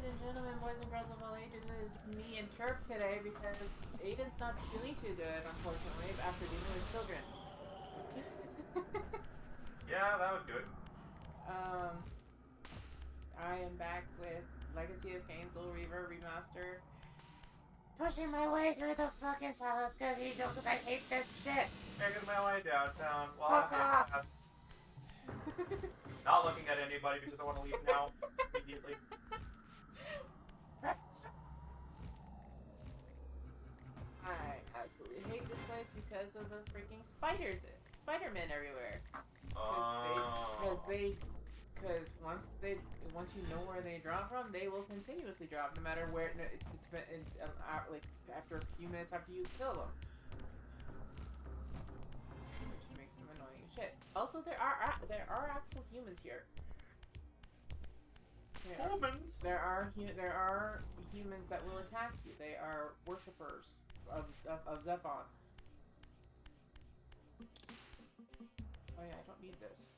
and gentlemen, boys and girls of all ages, it's just me and Chirp today because Aiden's not feeling too good, unfortunately, after dealing with children. Yeah, that would do it. I am back with Legacy of Kain Reaver Remaster. Pushing my way through the fucking silence because I hate this shit. Making my way downtown. Fuck off. Fast. Not looking at anybody because I want to leave now. Immediately. I absolutely hate this place because of the freaking spiders. Spider-Men everywhere. Because once you know where they drop from, they will continuously drop, no matter where. Like after a few minutes after you kill them, which makes them annoying as shit. Also, there are actual humans here. Humans. There are humans that will attack you. They are worshippers of Zephon. Oh yeah, I don't need this.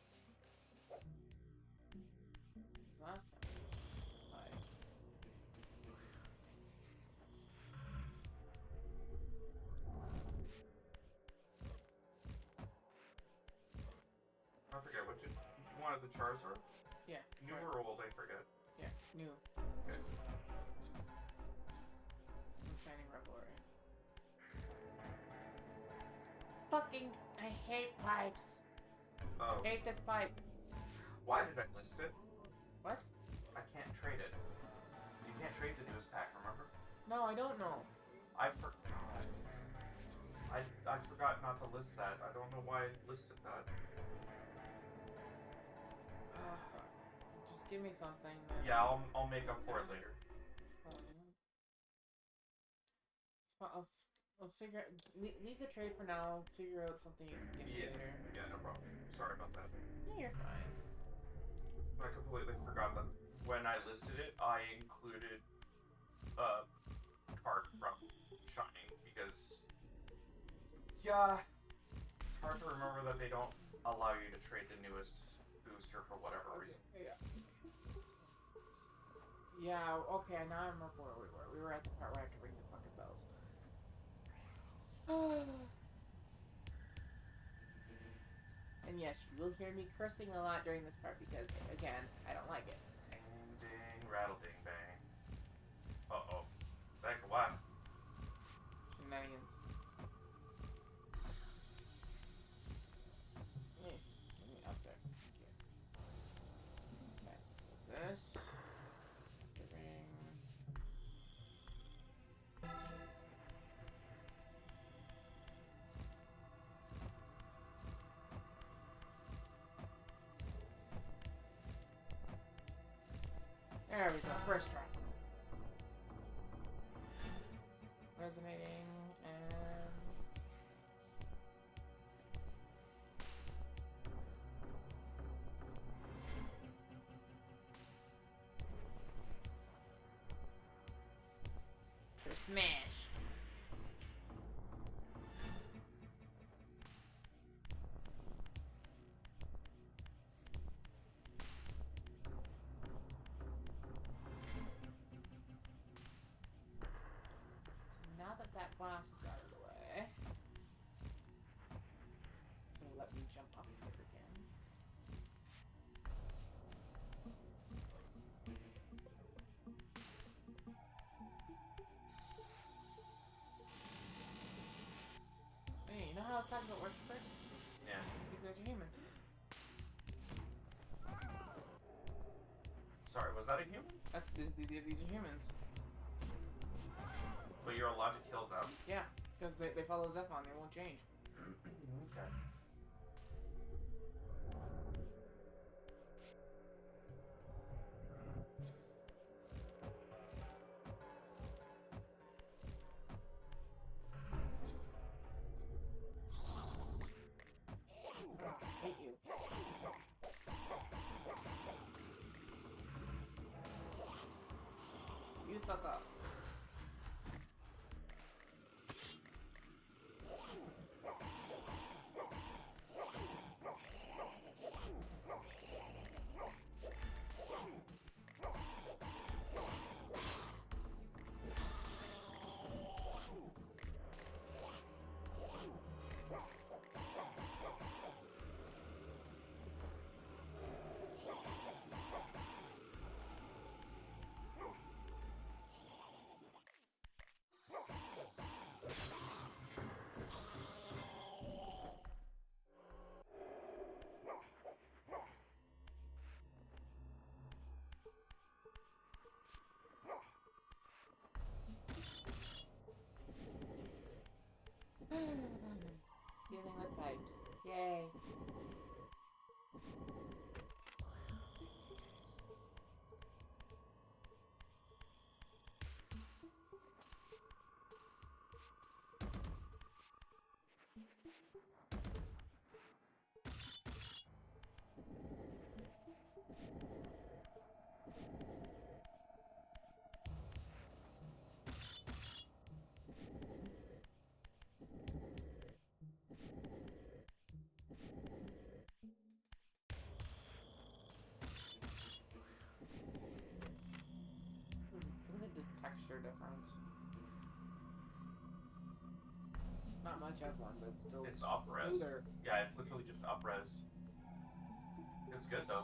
Last time. I forget what you wanted the Charizard? Yeah. New or old, I forget. Yeah, new. Okay. Shining Revelry. Fucking, I hate pipes. Oh. I hate this pipe. Why did I list it? What? I can't trade it. You can't trade the newest pack, remember? No, I don't know. I forgot. I forgot not to list that. I don't know why I listed that. Oh, fuck. Just give me something. Then. Yeah, I'll make up for it later. I'll figure. Leave the trade for now. Figure out something you can give me later. Yeah, no problem. Sorry about that. Yeah, you're fine. I completely forgot that when I listed it, I included a card from Shining because, yeah, it's hard to remember that they don't allow you to trade the newest booster for whatever reason. Yeah. Yeah, okay, now I remember where we were. We were at the part where I had to ring the fucking bells. And yes, you will hear me cursing a lot during this part because, again, I don't like it. Ding, ding, rattle, ding, bang. Uh-oh. Second what? Shenanigans. Yeah, get me up there. Thank you. Okay, so this... Giving... There we go, first try. Resonating, and... Smash! Now that that glass is out of the way, it'll let me jump up here again. Hey, you know how I was talking about worshippers? Yeah. These guys are human. Sorry, was that a human? These are humans. But you're allowed to kill them? Yeah, because they follow Zephon, they won't change. Okay. I hate you. You fuck up. texture difference. Not much of one, but still. It's up-res. Smoother. Yeah, it's literally just up-res. It's good though.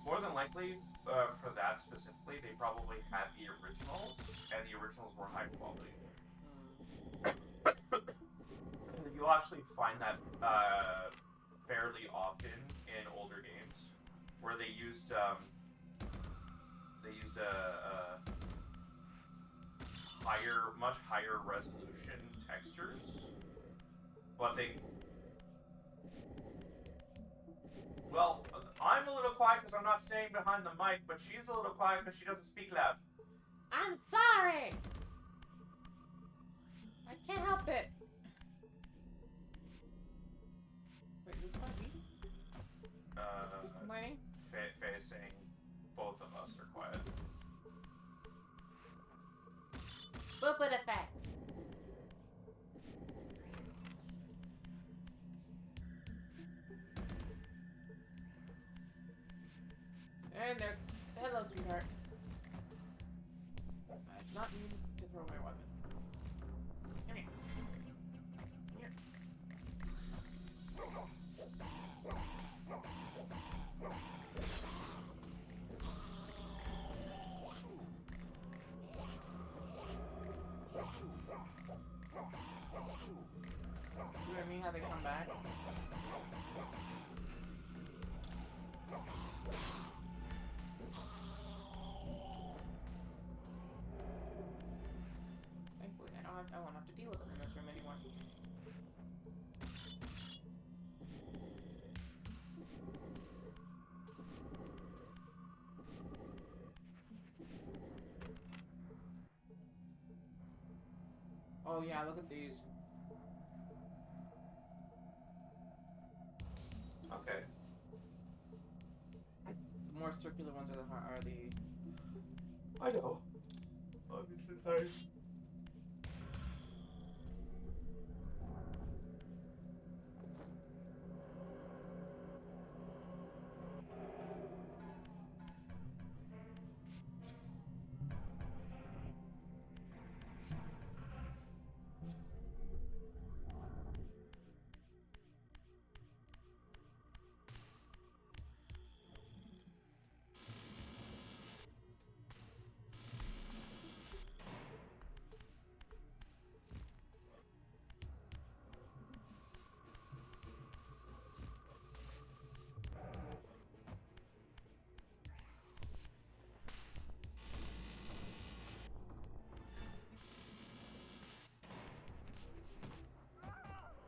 More than likely, for that specifically, they probably had the originals, and the originals were high quality. You'll actually find that fairly often in older games, where they used a much higher resolution textures, but they. Well, I'm a little quiet because I'm not staying behind the mic, but she's a little quiet because she doesn't speak loud. I'm sorry! I can't help it. Wait, who's complaining? Who's complaining? Faye saying both of us are quiet. Boop it effect. And there. Hello, sweetheart. I did not mean to throw my weapon. Come here. Come here. See what I mean? How they come back? Thankfully, I won't have to deal with them in this room anymore. Oh yeah, look at these. Okay. The more circular ones are the. I know. Obviously, sorry.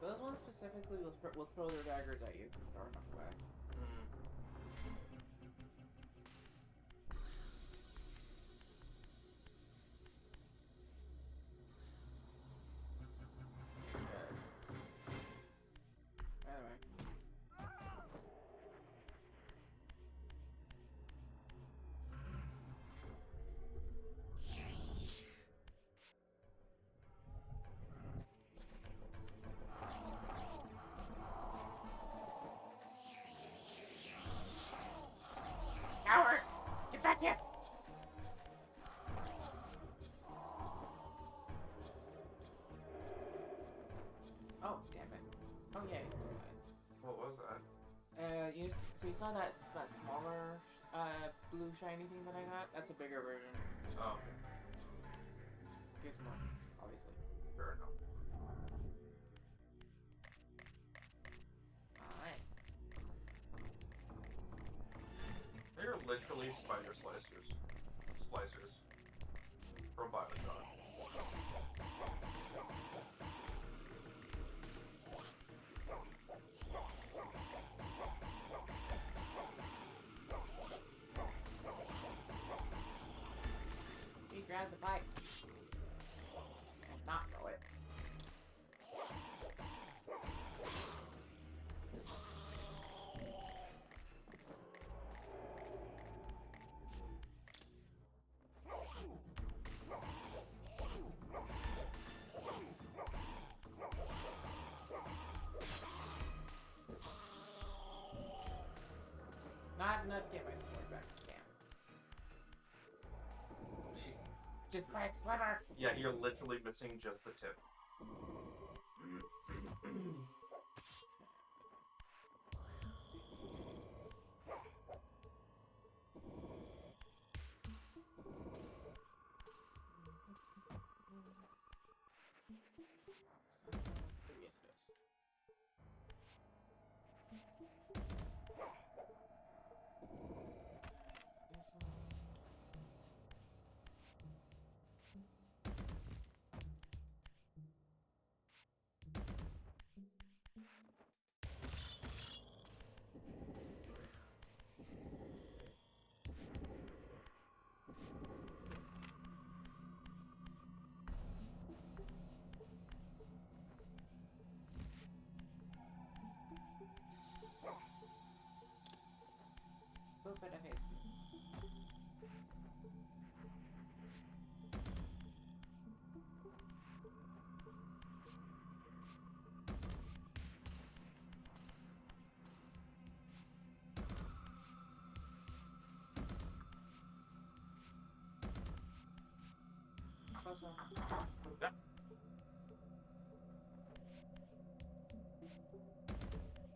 Those ones specifically will throw their daggers at you far enough away. Anyway. Coward! Get back here! Oh, damn it. Oh yeah, he's still alive. What was that? So you saw that smaller, blue shiny thing that I got? That's a bigger version. Oh, Gives more, obviously. fair enough. Alright. They're literally spider slicers. From Bioshock. He grabbed the pipe. And not throw it. Not enough to get my sword back. Damn. Just by its sliver. Yeah, you're literally missing just the tip. Yes, it is. Boop in the face. Close enough. Yeah.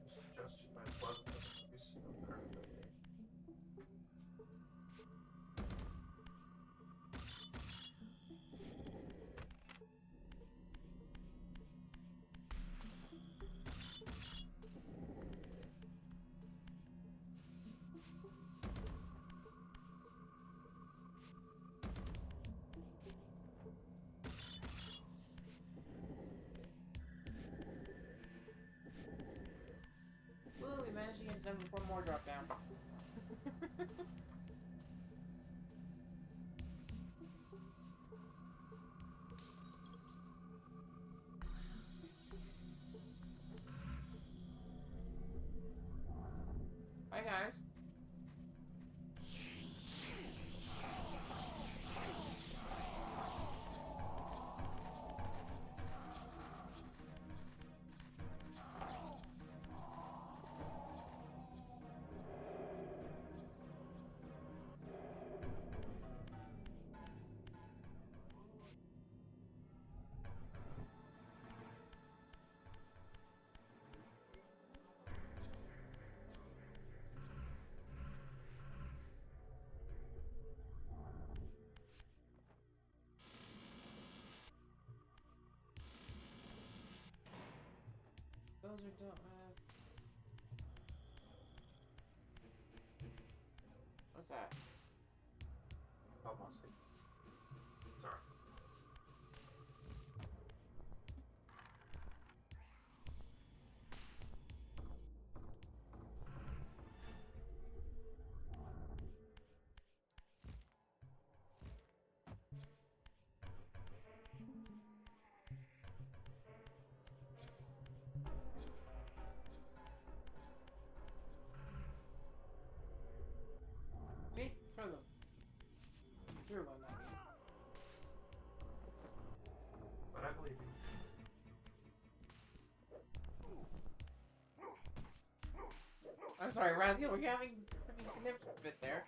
Just adjusting my plug because I'm using the current. Woo, we managed to get it done before more drop down. Hi guys. Those are dope, man. What's that? Oh, mostly. Sorry. See? Throw them. Through one, I mean. But I believe you. I'm sorry, Razzie, we're having freaking connection bit there.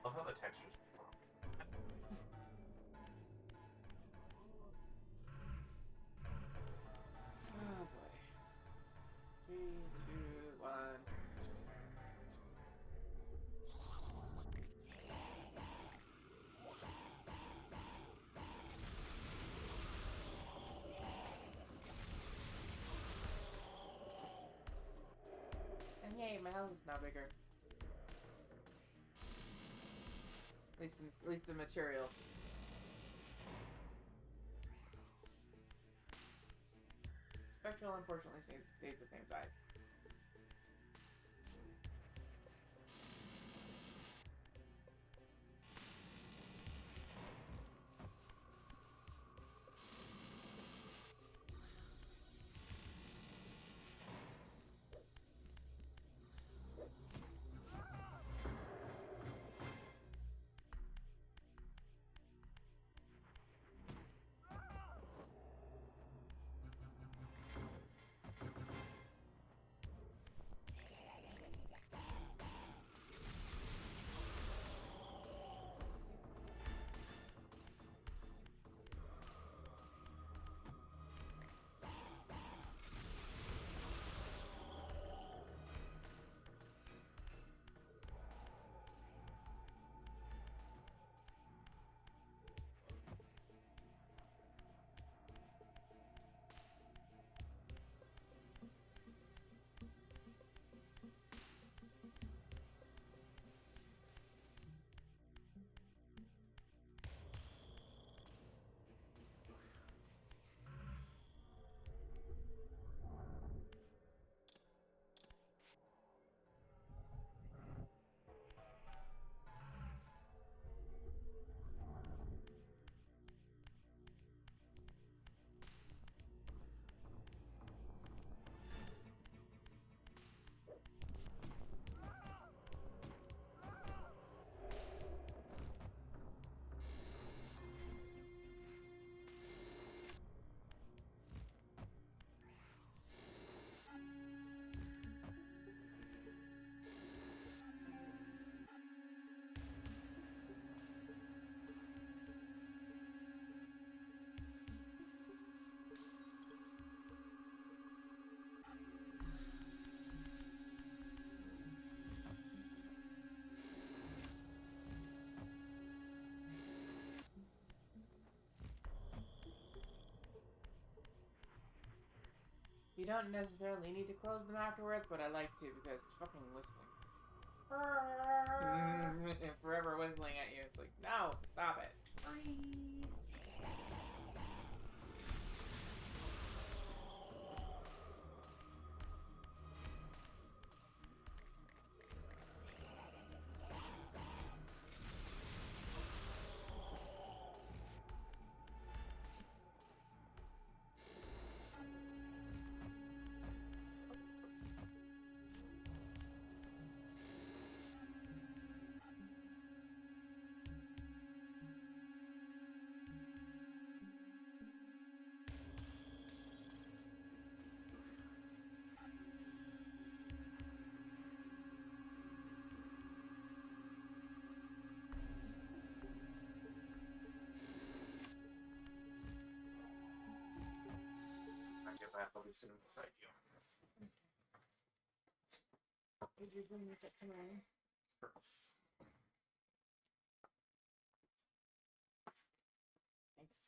love how the textures. Oh boy. 3, 2, 1. And yay, my health is now bigger. At least the material. Spectral, unfortunately, stays the same size. You don't necessarily need to close them afterwards, but I like to because it's fucking whistling. Forever whistling at you. It's like, no, stop it. I'll be sitting beside you. Did you bring this up to me? Sure. Thanks.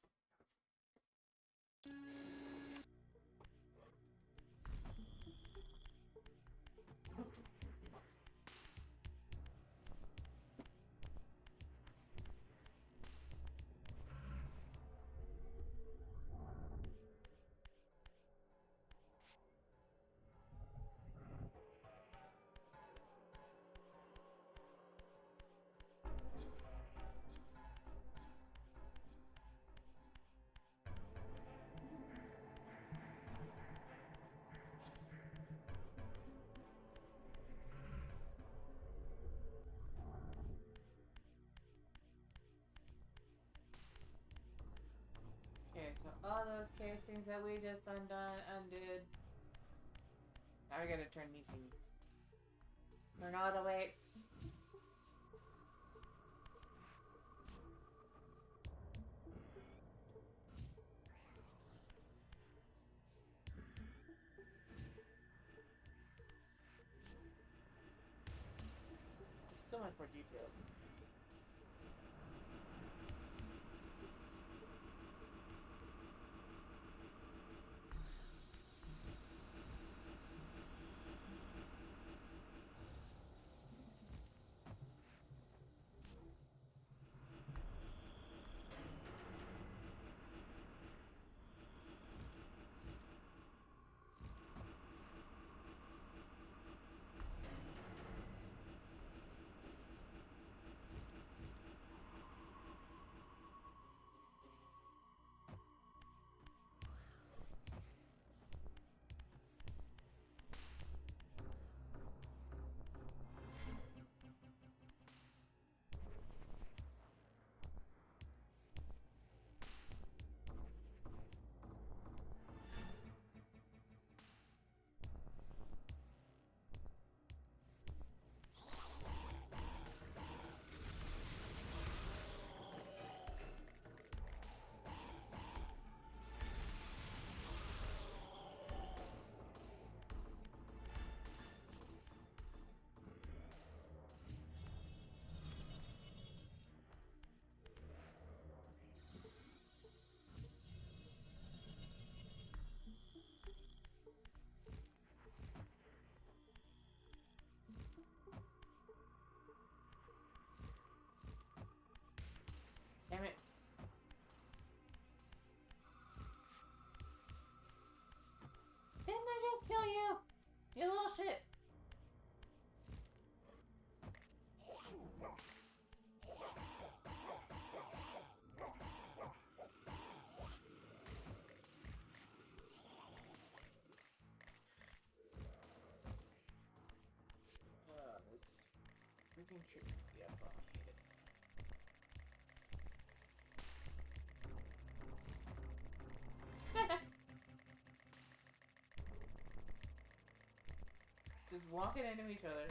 Okay, so all those casings that we just undid. Now we gotta turn these things. Learn all the weights. much more detailed. Damn it. Didn't I just kill you? You little shit. This is freaking tricky. Yeah, I hate it. Just walking into each other.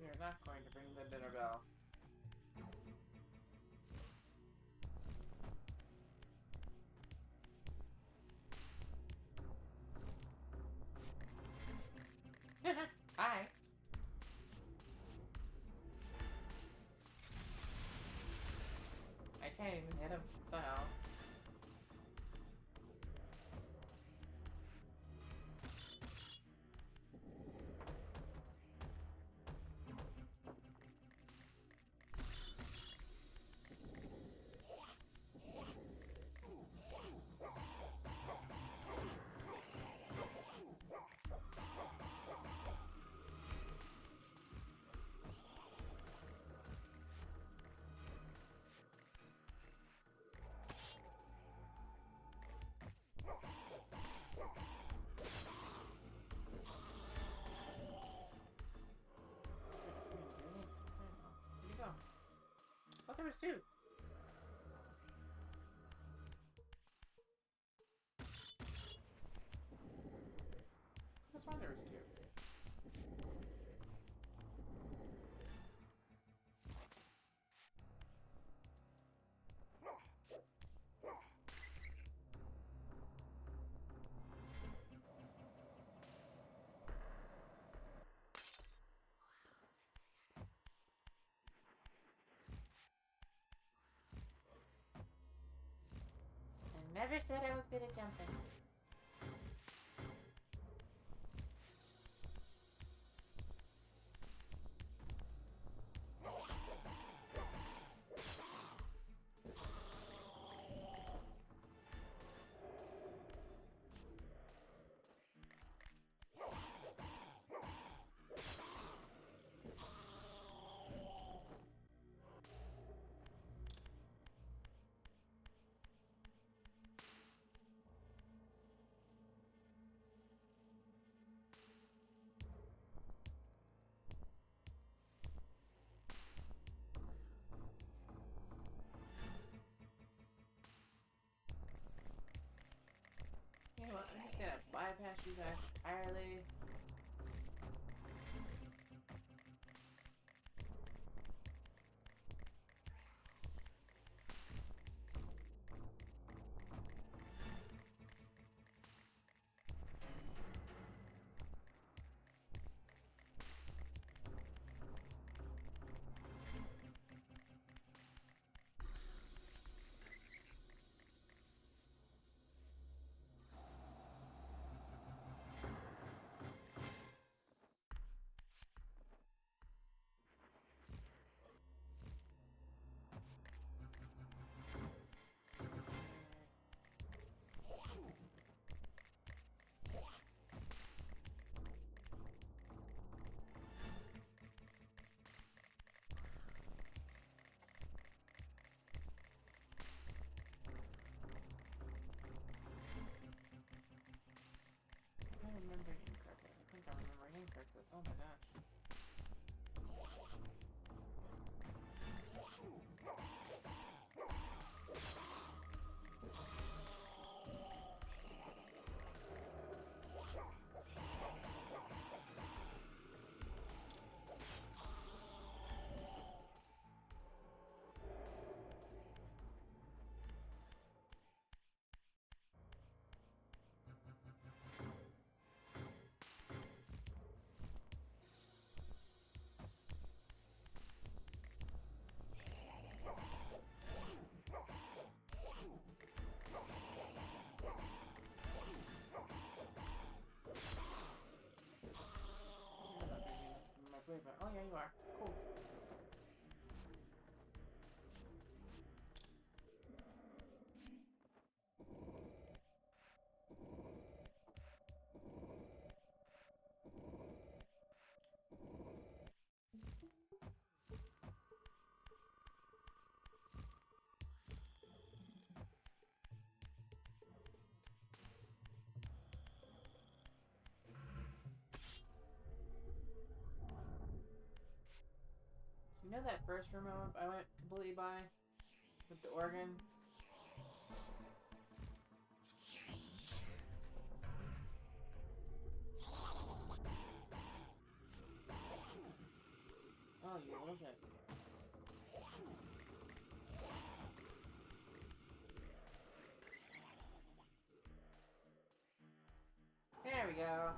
We are not going to bring the dinner bell. Hi. I can't even hit him. What the hell? Oh, there was two. That's why there was two. never said I was good at jumping. Okay, well, I'm just gonna bypass you guys entirely. I remember him correctly. I think I remember him correctly. Oh my gosh. My boyfriend. Oh yeah, you are. Cool. So you know that first room I went completely by? With the organ? Oh, you little shit. There we go.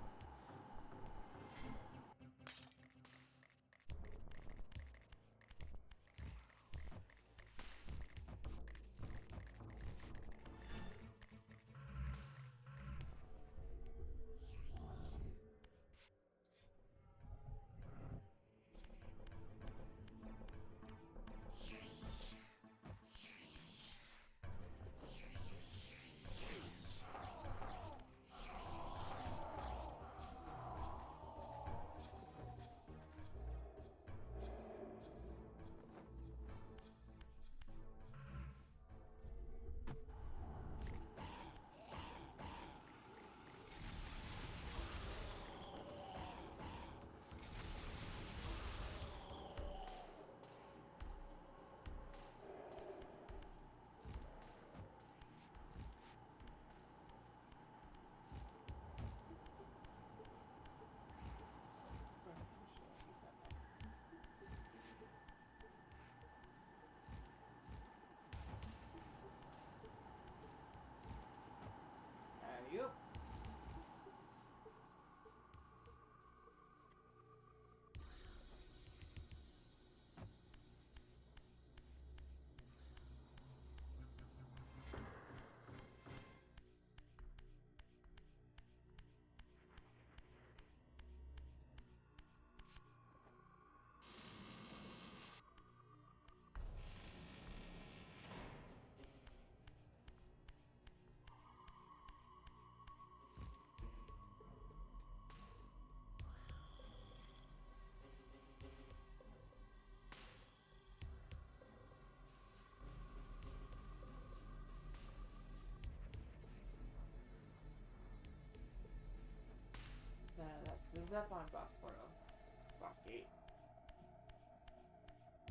up on Boss Portal. Boss Gate.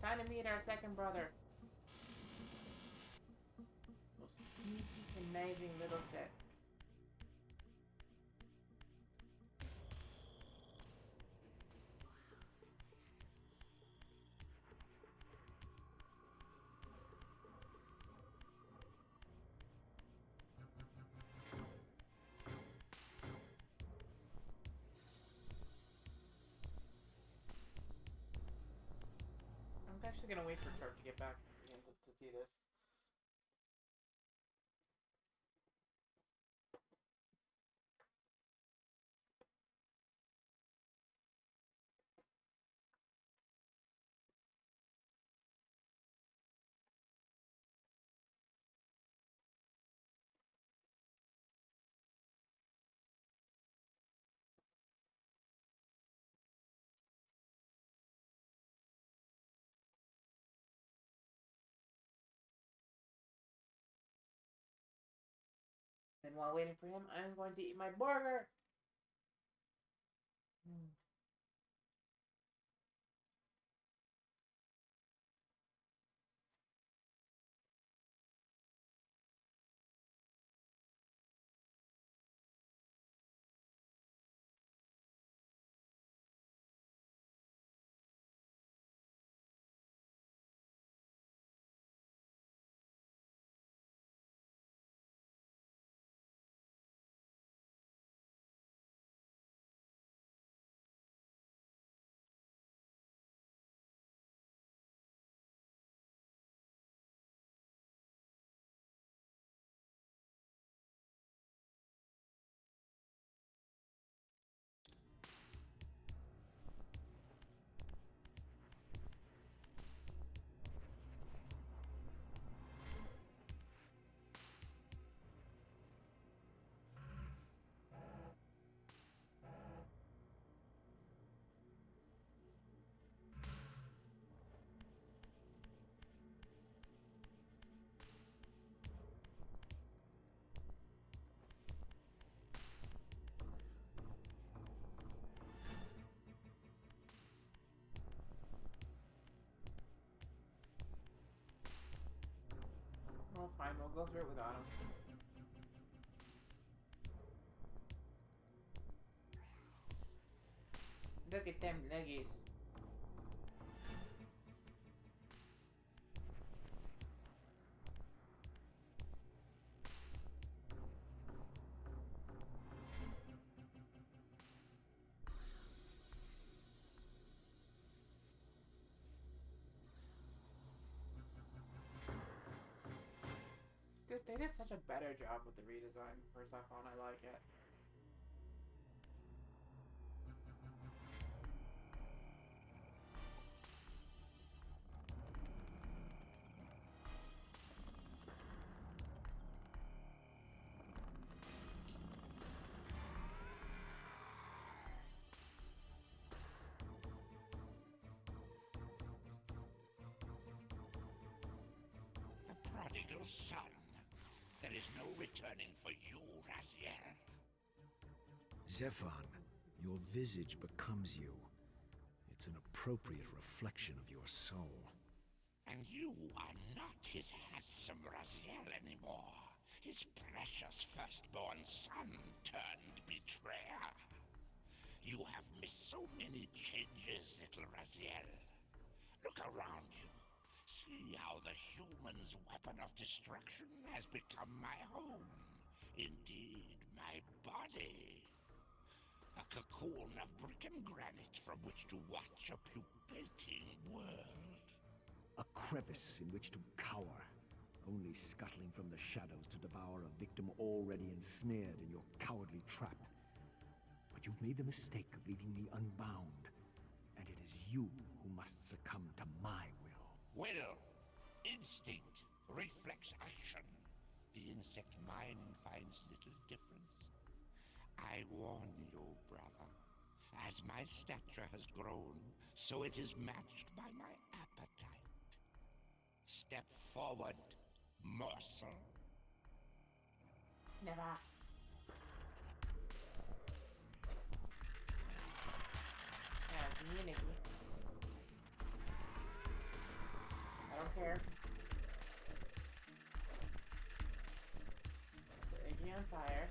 Time to meet our second brother. Little sneaky, conniving little shit. I'm actually gonna wait for Turk to get back to see this. And while waiting for him, I'm going to eat my burger. Oh, fine, we'll go through it without him. Look at them nuggies. They did such a better job with the redesign for Zephon. I like it. The prodigal son. There is no returning for you, Raziel. Zephon, your visage becomes you. It's an appropriate reflection of your soul. And you are not his handsome Raziel anymore. His precious firstborn son turned betrayer. You have missed so many changes, little Raziel. Look around you. See how the human's weapon of destruction has become my home. Indeed, my body. A cocoon of brick and granite from which to watch a pupating world. A crevice in which to cower, only scuttling from the shadows to devour a victim already ensnared in your cowardly trap. But you've made the mistake of leaving me unbound, and it is you who must succumb to my will. Will, instinct, reflex action. The insect mind finds little difference. I warn you, brother. As my stature has grown, so it is matched by my appetite. Step forward, morsel. Never. Me and Nikki. I don't care. Set the Iggy on fire.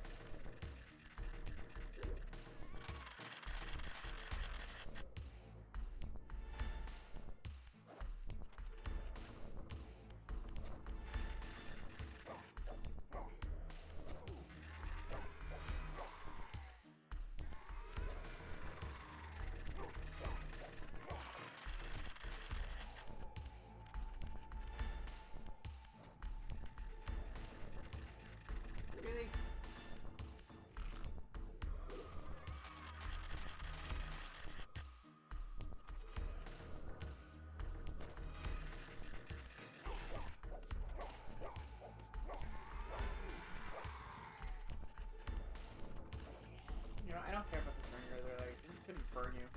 Really? You know, I don't care about the burner. They're like, I'm just gonna burn you.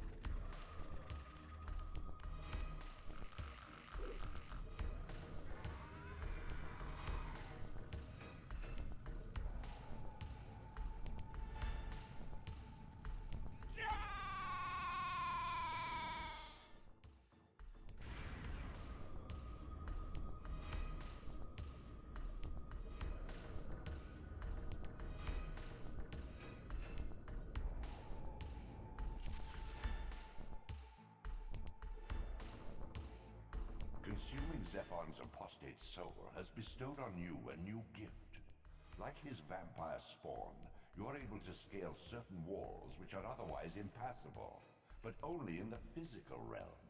Consuming Zephon's apostate soul has bestowed on you a new gift. Like his vampire spawn, you're able to scale certain walls which are otherwise impassable, but only in the physical realm.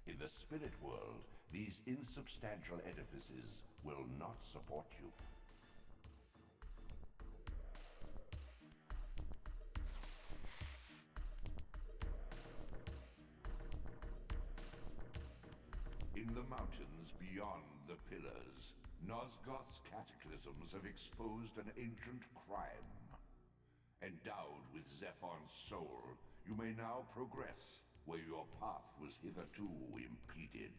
In the spirit world, these insubstantial edifices will not support you. In the mountains beyond the pillars, Nosgoth's cataclysms have exposed an ancient crime. Endowed with Zephon's soul, you may now progress where your path was hitherto impeded.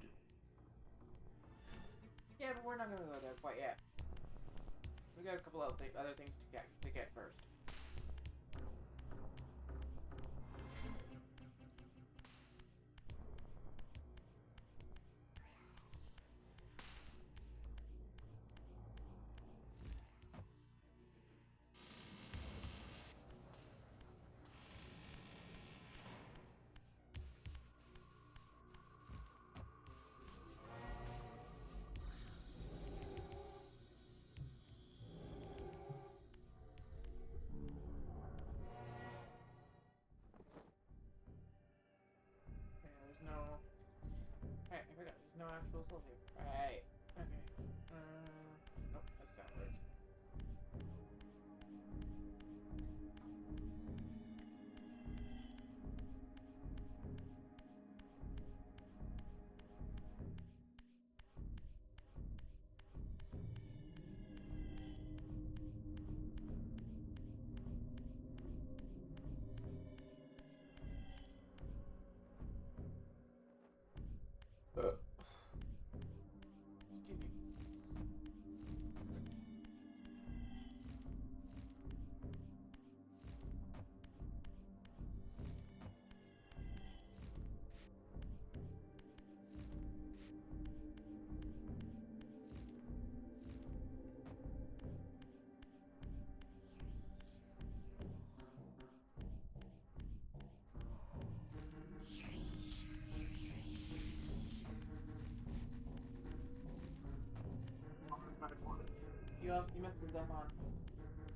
Yeah, but we're not gonna go there quite yet. We got a couple other things to get first. There's no... Alright, I forgot. There's no actual soul here. Right. Okay. Nope, that's downwards. Excuse me. You missed the Zephon.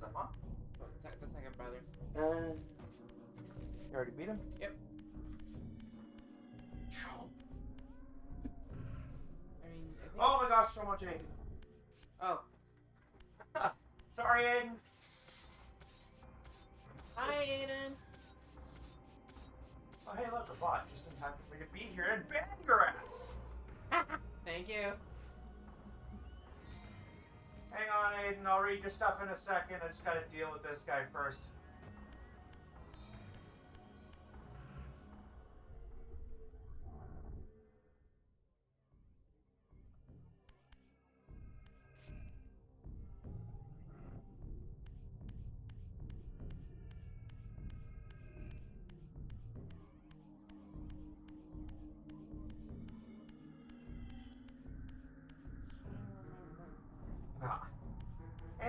Zephon? The second brother. You already beat him? Yep. I mean, I think... Oh my gosh, so much Aiden. Oh. Sorry, Aiden. Hi, Aiden. Oh, hey, look, a bot. Just in time for me to be here and bang your ass. Thank you. Hang on, Aiden. I'll read your stuff in a second. I just gotta deal with this guy first.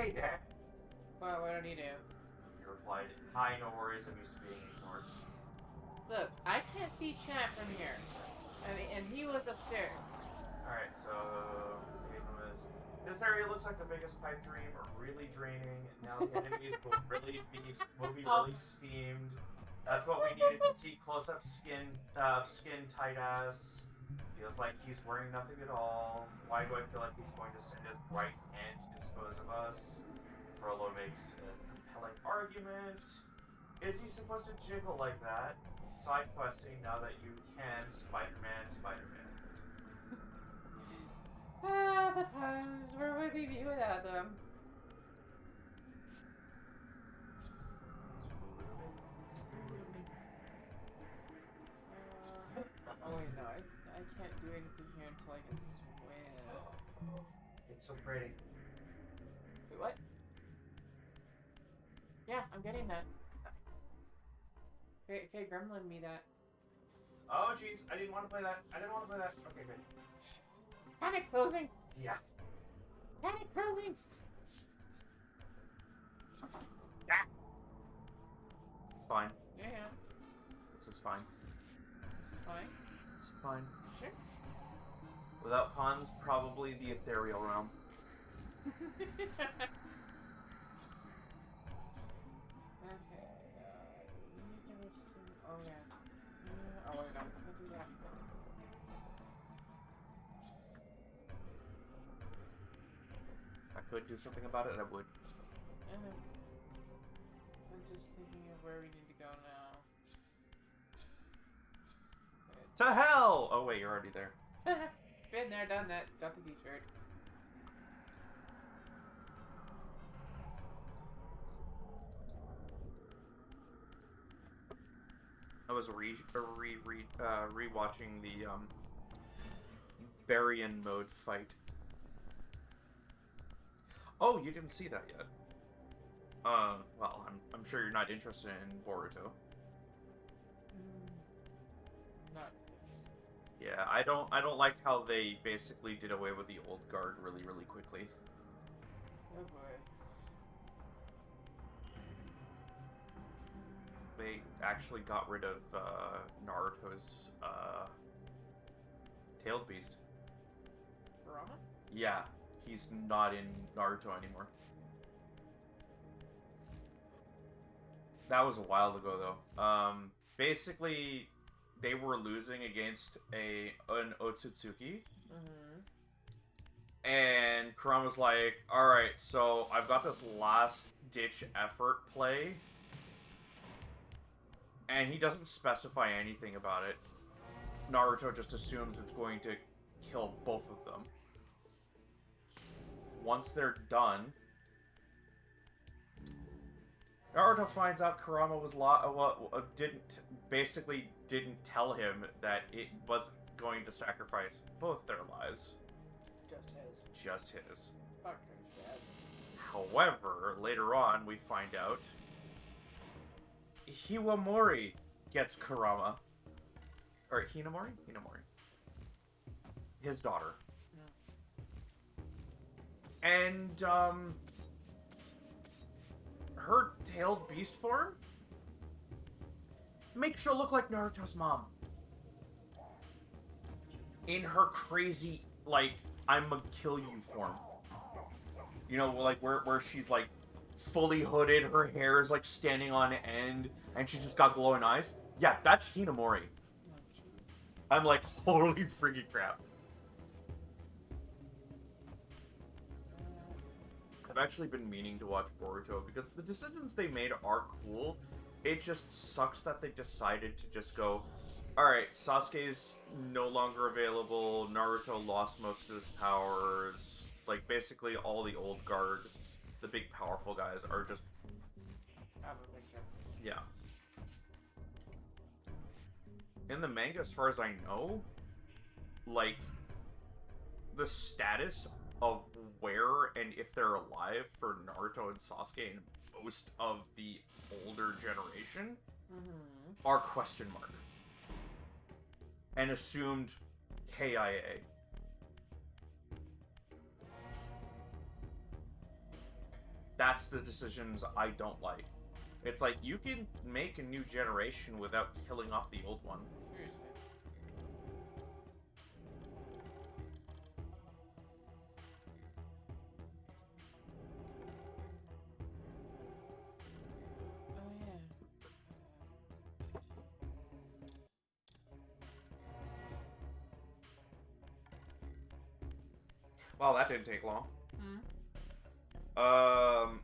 Hey, Dad. What did he do? He replied, hi, no worries, I'm used to being ignored. Look, I can't see chat from here. And he was upstairs. Alright, so this area looks like the biggest pipe dream, really draining. Now the enemies will be really steamed. That's what we needed to see. Close-up skin tight ass. Feels like he's wearing nothing at all. Why do I feel like he's going to send his right hand to dispose of us? Frollo makes a compelling argument. Is he supposed to jiggle like that? Side questing now that you can. Spider-Man. Ah, the puns. Where would we be without them? Oh wait, no, I can't do anything here until I can swim. It's so pretty. Wait, what? Yeah, I'm getting that. Okay, gremlin me that. Oh jeez, I didn't want to play that. Okay, good. Panic closing! Yeah. Panic closing! Ah! This is fine. Yeah. This is fine. This is fine. This is fine. Sure. Without puns, probably the ethereal realm. Okay, you need to receive. Oh yeah. Oh wait, no, can't do that. I could do something about it, I would. I'm just thinking of where we need to go now. To hell! Oh wait, you're already there. Been there, done that. Got the t-shirt. I was rewatching the Barian mode fight. Oh, you didn't see that yet. Well, I'm sure you're not interested in Boruto. Not. Yeah, I don't like how they basically did away with the old guard really quickly. Oh boy. They actually got rid of Naruto's tailed beast. Rama? Yeah, he's not in Naruto anymore. That was a while ago, though. Basically, they were losing against an Otsutsuki. And Kurama's like, alright, so I've got this last-ditch effort play. And he doesn't specify anything about it. Naruto just assumes it's going to kill both of them. Once they're done, Naruto finds out Kurama was didn't tell him that it wasn't going to sacrifice both their lives. Just his. Fuck his dad. However, later on, we find out Hiwamori gets Kurama. Or Hinamori? Hinamori. His daughter. Yeah. And, her tailed beast form makes her look like Naruto's mom. In her crazy, like, I'ma kill you form. You know, like, where she's, like, fully hooded, her hair is, like, standing on end, and she's just got glowing eyes. Yeah, that's Hinamori. I'm like, holy freaking crap. I've actually been meaning to watch Boruto, because the decisions they made are cool. It just sucks that they decided to just go, alright, Sasuke's no longer available, Naruto lost most of his powers, like, basically all the old guard, the big powerful guys are just... Yeah. In the manga, as far as I know, like, the status of where and if they're alive for Naruto and Sasuke and most of the older generation are question mark. And assumed KIA. That's the decisions I don't like. It's like, you can make a new generation without killing off the old one. Seriously. Oh yeah. Well, that didn't take long.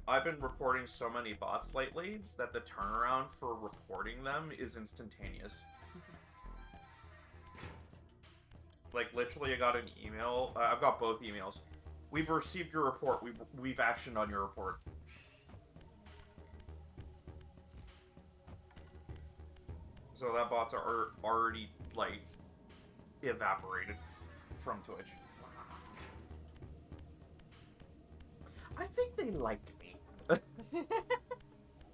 I've been reporting so many bots lately that the turnaround for reporting them is instantaneous. Like, literally, I got an email. I've got both emails. We've received your report. We've actioned on your report. So that bots are already, like, evaporated from Twitch. I think they liked me.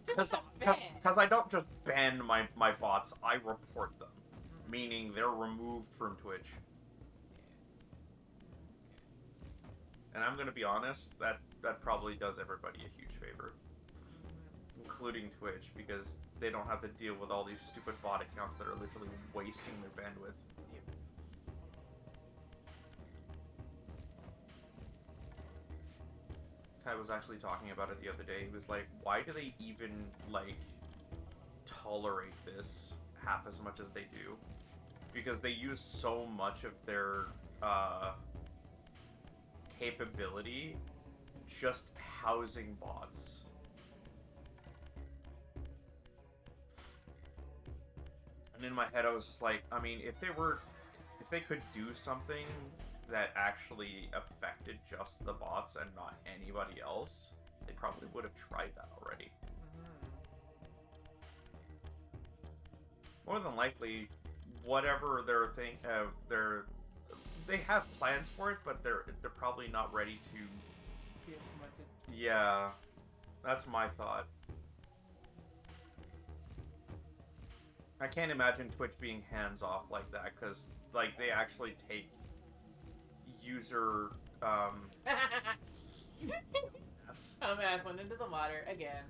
Because I don't just ban my bots, I report them. Meaning they're removed from Twitch. And I'm gonna be honest, that probably does everybody a huge favor. Including Twitch, because they don't have to deal with all these stupid bot accounts that are literally wasting their bandwidth. Kai was actually talking about it the other day. He was like, why do they even, like, tolerate this half as much as they do? Because they use so much of their, capability just housing bots. And in my head, I was just like, I mean, if they could do something that actually affected just the bots and not anybody else, they probably would have tried that already. More than likely, whatever their thing, they have plans for it, but they're probably not ready to Be implemented. Yeah, that's my thought. I can't imagine Twitch being hands-off like that, because, like, they actually take user, yes. Dumbass went into the water again.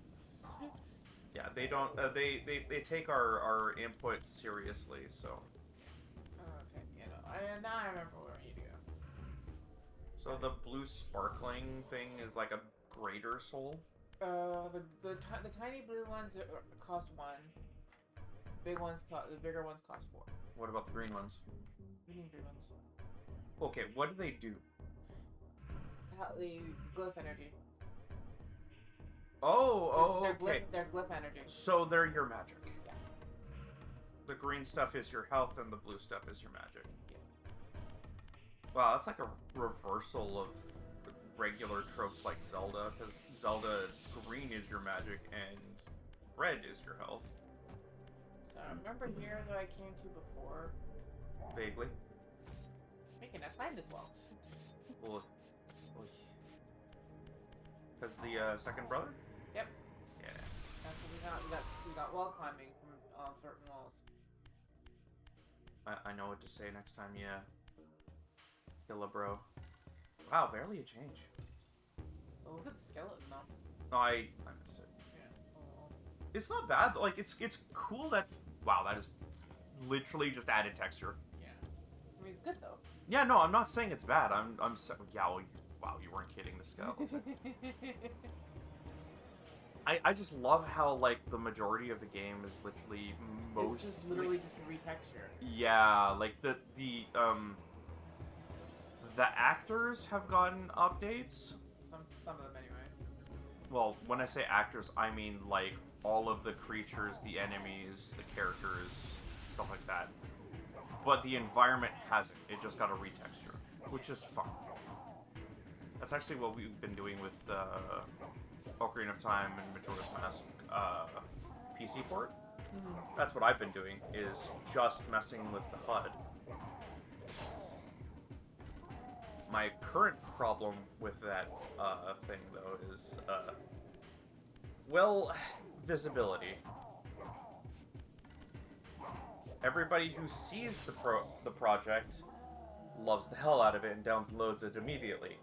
Yeah, they don't, they take our input seriously, so. Okay, you know, now I remember where we need to go. So the blue sparkling thing is like a greater soul? The tiny blue ones cost 1. The bigger ones cost 4. What about the green ones? We need green ones. Okay, what do they do? The glyph energy. Okay. They're glyph energy. So they're your magic. Yeah. The green stuff is your health, and the blue stuff is your magic. Yeah. Wow, that's like a reversal of regular tropes like Zelda, because Zelda, green is your magic, and red is your health. So remember here that I came to before? Vaguely. We can find this well. Well, because the second brother? Yep. Yeah. That's what we got. We got wall climbing from on certain walls. I know what to say next time, yeah. Kill a bro. Wow, barely a change. Oh, look at the skeleton though. No, I missed it. Yeah. Oh. It's not bad. Like, it's cool that... Wow, that is literally just added texture. Yeah. I mean, it's good though. Yeah, no, I'm not saying it's bad. I'm so... Yeah, well, wow, you weren't kidding, the skeleton. I just love how, like, the majority of the game is literally most... It's just literally just a retexture. Yeah, like, the actors have gotten updates. Some of them anyway. Well, when I say actors, I mean, like, all of the creatures, the enemies, the characters, stuff like that. But the environment hasn't. It just got a retexture, which is fun. That's actually what we've been doing with Ocarina of Time and Majora's Mask PC port. That's what I've been doing, is just messing with the HUD. My current problem with that thing, though, is, well, visibility. Everybody who sees the project loves the hell out of it and downloads it immediately.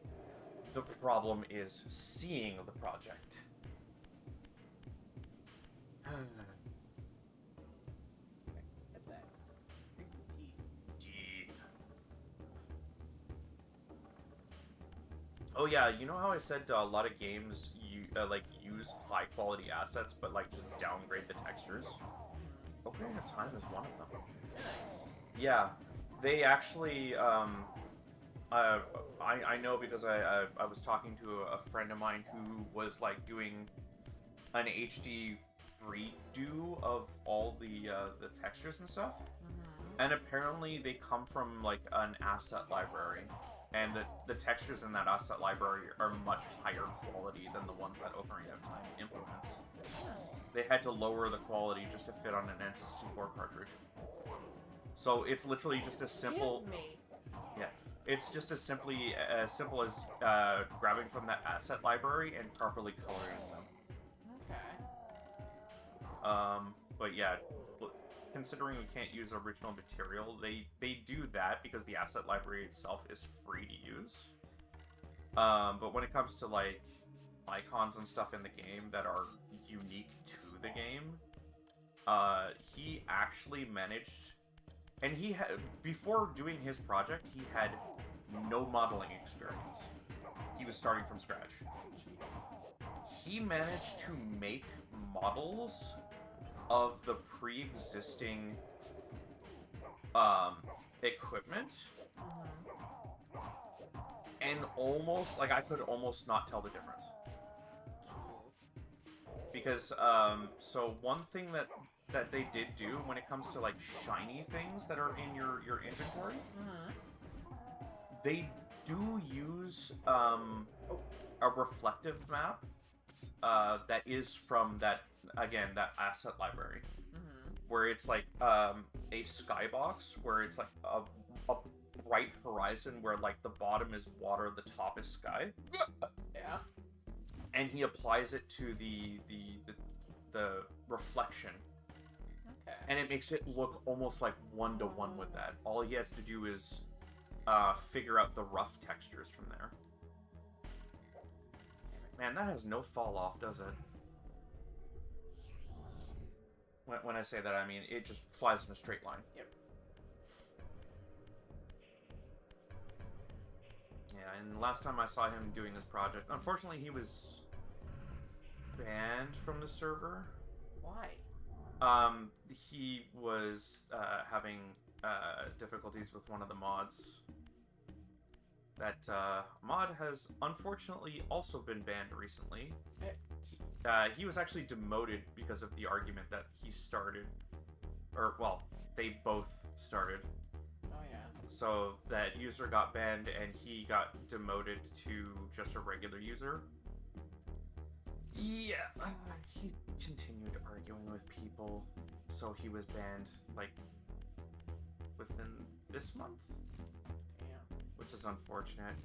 The problem is seeing the project. Get that. Teeth. Oh yeah, you know how I said a lot of games like use high quality assets, but like just downgrade the textures? Ocarina of Time is one of them. Yeah, they actually. I know because I was talking to a friend of mine who was like doing an HD redo of all the textures and stuff, and apparently they come from like an asset library, and the textures in that asset library are much higher quality than the ones that Ocarina of Time implements. They had to lower the quality just to fit on an N64 cartridge. So it's literally just as simple. Excuse me. Yeah, it's just as simple as grabbing from that asset library and properly coloring them. Okay. But yeah, considering we can't use original material, they do that because the asset library itself is free to use. But when it comes to like icons and stuff in the game that are unique to the game, he actually managed, and he had, before doing his project, he had no modeling experience. He was starting from scratch. He managed to make models of the pre-existing equipment, and almost, like, I could almost not tell the difference. Because, so one thing that they did do when it comes to, like, shiny things that are in your inventory, they do use, a reflective map, that is from that, again, that asset library. Where it's like, a skybox, where it's like a bright horizon where, like, the bottom is water, the top is sky. Yeah. And he applies it to the reflection. Okay. And it makes it look almost like one-to-one with that. All he has to do is figure out the rough textures from there. Man, that has no fall off, does it? When I say that, I mean it just flies in a straight line. Yep. Yeah, and last time I saw him doing this project, unfortunately he was banned from the server. Why? He was having difficulties with one of the mods. That mod has unfortunately also been banned recently. He was actually demoted because of the argument that he started. Or, well, they both started. Oh, yeah. So that user got banned and he got demoted to just a regular user. Yeah, he continued arguing with people, so he was banned, like, within this month? Damn. Which is unfortunate.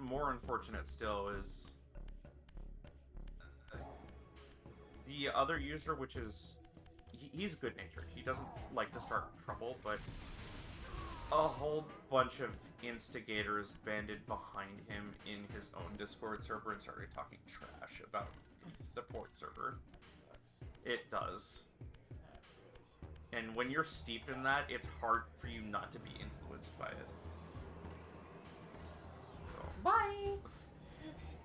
More unfortunate still is the other user, which is, he's good-natured. He doesn't like to start trouble, but a whole bunch of instigators banded behind him in his own Discord server and started talking trash about the port server. That sucks. It does. That really sucks. And when you're steeped in that, it's hard for you not to be influenced by it. So. Bye!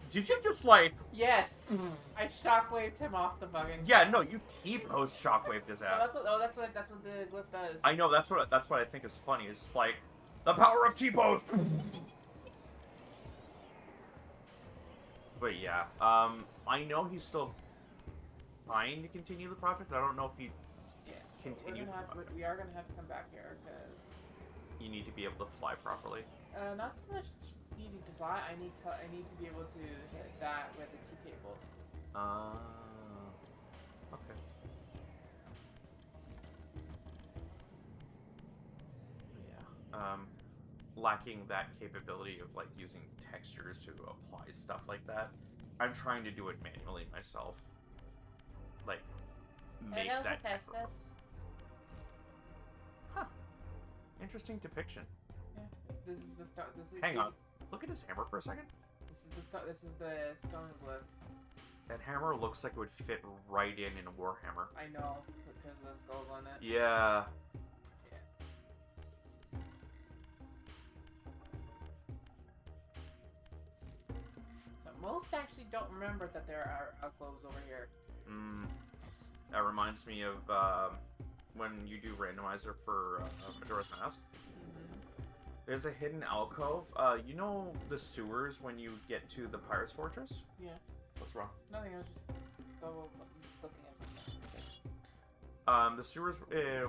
Did you just, like... Yes! I shockwaved him off the fucking... Yeah, no, you T-post shockwaved his ass. That's what the glyph does. I know, that's what I think is funny, is like, the power of T-post! But yeah, I know he's still trying to continue the project. I don't know if he continued. We are gonna have to come back here, because... You need to be able to fly properly. Not so much needing to fly, I need to be able to hit that with a T cable. Okay. Yeah. Lacking that capability of, like, using textures to apply stuff like that, I'm trying to do it manually myself. Like, make that... Hephaestus. Huh. Interesting depiction. Yeah. This is the start. This is Hang on. Look at his hammer for a second. This is the start. This is the stone glyph. That hammer looks like it would fit right in a Warhammer. I know because of the skulls on it. Yeah. So most actually don't remember that there are alcoves over here. That reminds me of when you do randomizer for Majora's Mask. There's a hidden alcove. You know the sewers when you get to the Pirate's Fortress? Yeah. What's wrong? Nothing. I was just double looking at something. The sewers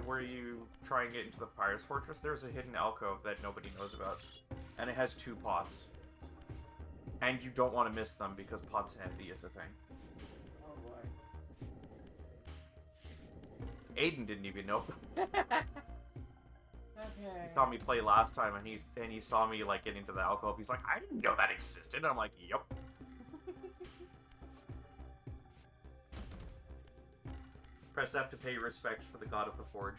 where you try and get into the Pirate's Fortress, there's a hidden alcove that nobody knows about. And it has 2 pots. And you don't want to miss them because pot sanity is a thing. Oh boy. Aiden didn't even know. Okay. He saw me play last time, and he saw me like get into the alcove. He's like, I didn't know that existed. I'm like, yep. Press F to pay respect for the god of the forge.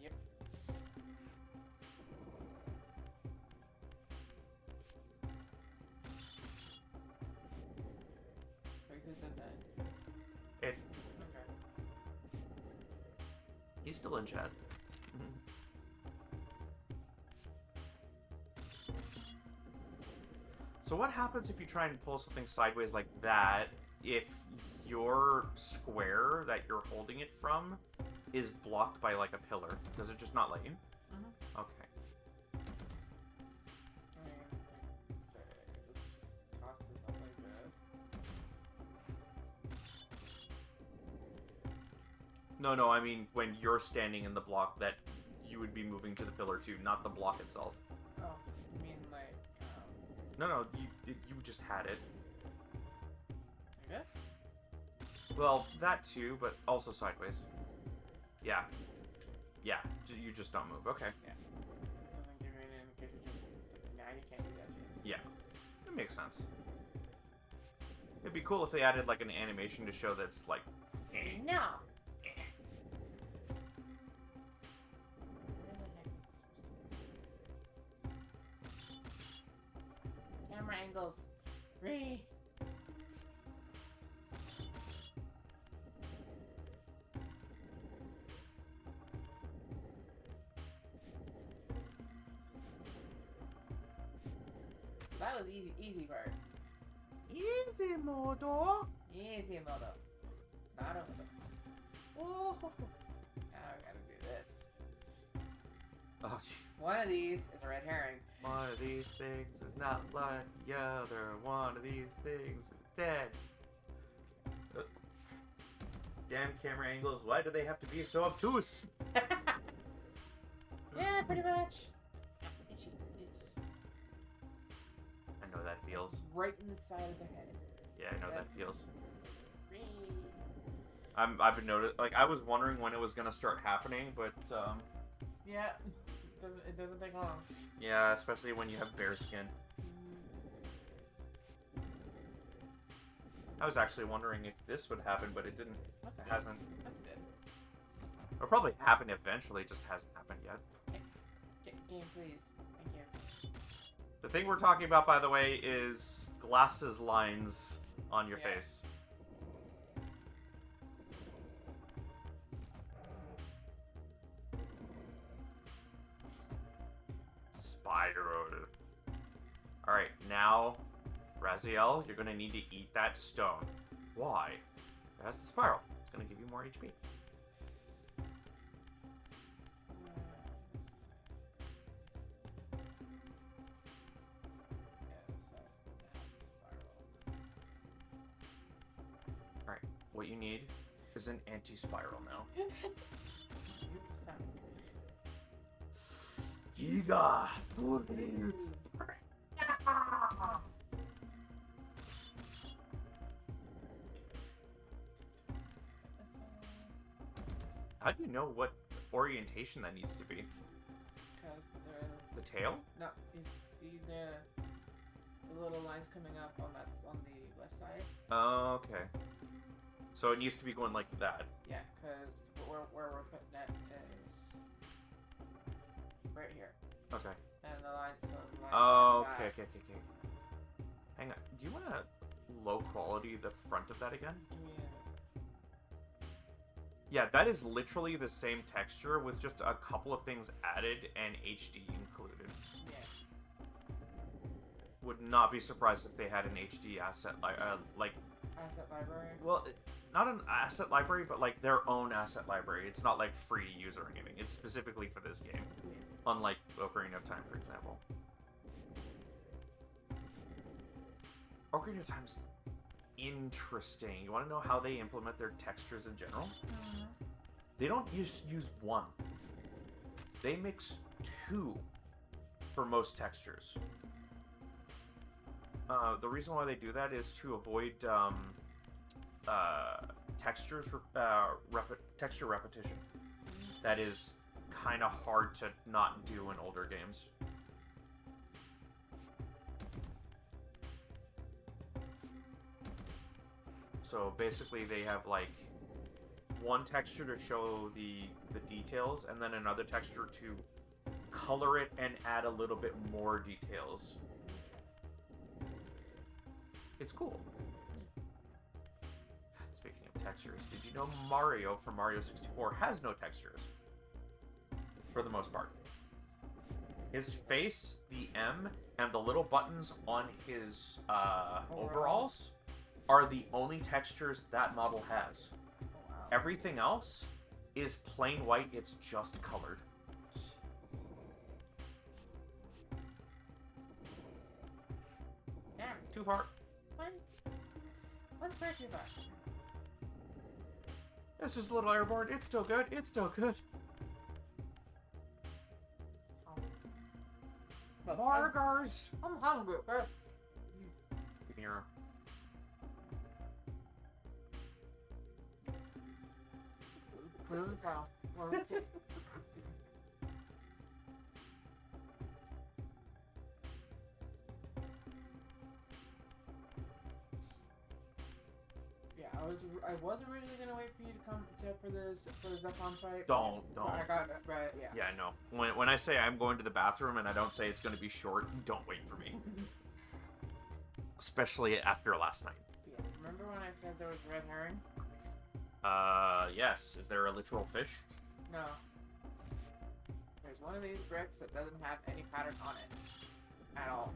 Yep. Wait, who said that? It. Okay. He's still in chat. So what happens if you try and pull something sideways like that if your square that you're holding it from is blocked by like a pillar? Does it just not let you? Mm-hmm. Okay. Alright, so let's just toss this up like this. No, I mean when you're standing in the block that you would be moving to the pillar to, not the block itself. Oh, you mean like, No, you just had it. I guess? Well, that too, but also sideways. Yeah. Yeah, you just don't move. Okay. Yeah. It doesn't give you any indication, just, nah, you can't do that shit. Yeah. It makes sense. It'd be cool if they added, like, an animation to show that's, like... No! Camera angles. Re. So that was easy part. Easy modo. Easy modo. Not a modo. Oh. Now I gotta do this. Oh, jeez. One of these is a red herring. One of these things is not like the other. One of these things is dead. Damn camera angles. Why do they have to be so obtuse? Yeah, pretty much. Itchy. I know that feels. Right in the side of the head. Yeah, I know that feels. Re. I've been noticing. Like, I was wondering when it was gonna start happening, but Yeah. It doesn't take long. yeah, especially when you have bare skin. I was actually wondering if this would happen, but it didn't. That's It good. hasn't. That's good. It'll probably happen eventually. It just hasn't happened yet. Game, please. Thank you. The thing we're talking about, by the way, is glasses lines on your Yeah. face. Spider. Alright, now, Raziel, you're gonna need to eat that stone. Why? It has the spiral. It's gonna give you more HP. Alright, what you need is an anti-spiral now. Giga! How do you know what orientation that needs to be? Because The tail? no, you see the little lines coming up on the left side. Oh, okay. So it needs to be going like that. Yeah, because where we're putting that is right here, Okay. and the line. So the line Oh, goes okay, back. okay. Hang on. Do you want to low quality the front of that again? Give me Yeah, that is literally the same texture with just a couple of things added and HD included. yeah. Would not be surprised if they had an HD asset like Asset library. well, not an asset library, but like their own asset library. It's not like free to use or anything. It's specifically for this game, Yeah. unlike Ocarina of Time, for example. Ocarina of Time's interesting. You want to know how they implement their textures in general? Mm-hmm. They don't use one. They mix two for most textures. The reason why they do that is to avoid texture repetition. That is kind of hard to not do in older games. So basically they have like one texture to show the details and then another texture to color it and add a little bit more details. It's cool. Speaking of textures, did you know Mario from Mario 64 has no textures? For the most part. His face, the M, and the little buttons on his overalls are the only textures that model has. Wow. Everything else is plain white, it's just colored. Yeah. Too far. What's far too far? It's just a little airborne. It's still good. It's still good. But Burgers! I'm hungry. Give me your... Yeah, I was originally gonna wait for you to come for the Zephon fight. Don't. But I got it right. Yeah. Yeah, I know. When I say I'm going to the bathroom and I don't say it's going to be short, don't wait for me. Especially after last night. Yeah. Remember when I said there was red herring? Yes. Is there a literal fish? No. There's one of these bricks that doesn't have any pattern on it at all.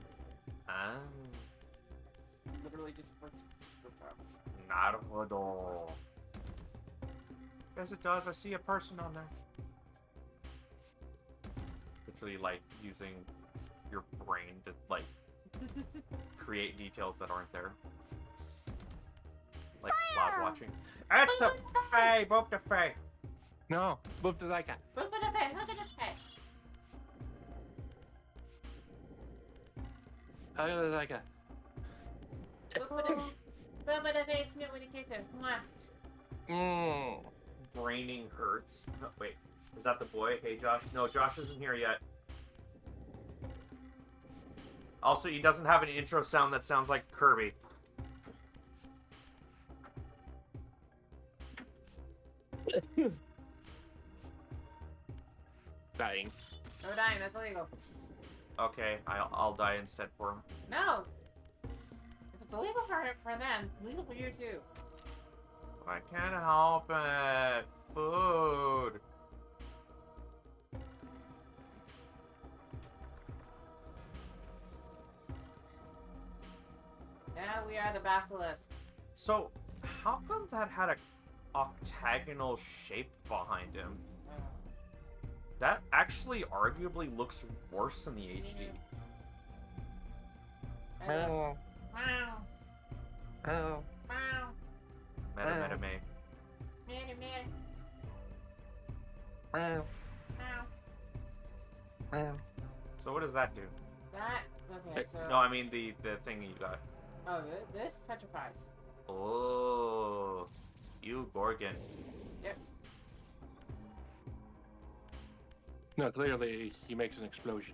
It's literally just brick up. Naruhodo. Yes, it does. I see a person on there. Literally, like, using your brain to, like, create details that aren't there. Like cloud watching. It's a Fae! Boop the Fae! No, boop the like that. Look at the pay! Look at the pay! I got like a. Look at the pay! It's new with the queso. Mwah. Mmm. Braining hurts. No, wait. Is that the boy? Hey, Josh? No, Josh isn't here yet. Also, he doesn't have an intro sound that sounds like Kirby. Dying. No dying, that's illegal. Okay, I'll die instead for him. No! If it's illegal for them, it's legal for you too. I can't help it. Food. Now we are the basilisk. So, how come that had a octagonal shape behind him? That actually arguably looks worse in the HD. Wow. Oh. Wow. Meta me. Wow. So what does that do? That, okay, so... No, I mean the thing you got. Oh, this petrifies. Oh, you Gorgon. Yep. No, clearly he makes an explosion.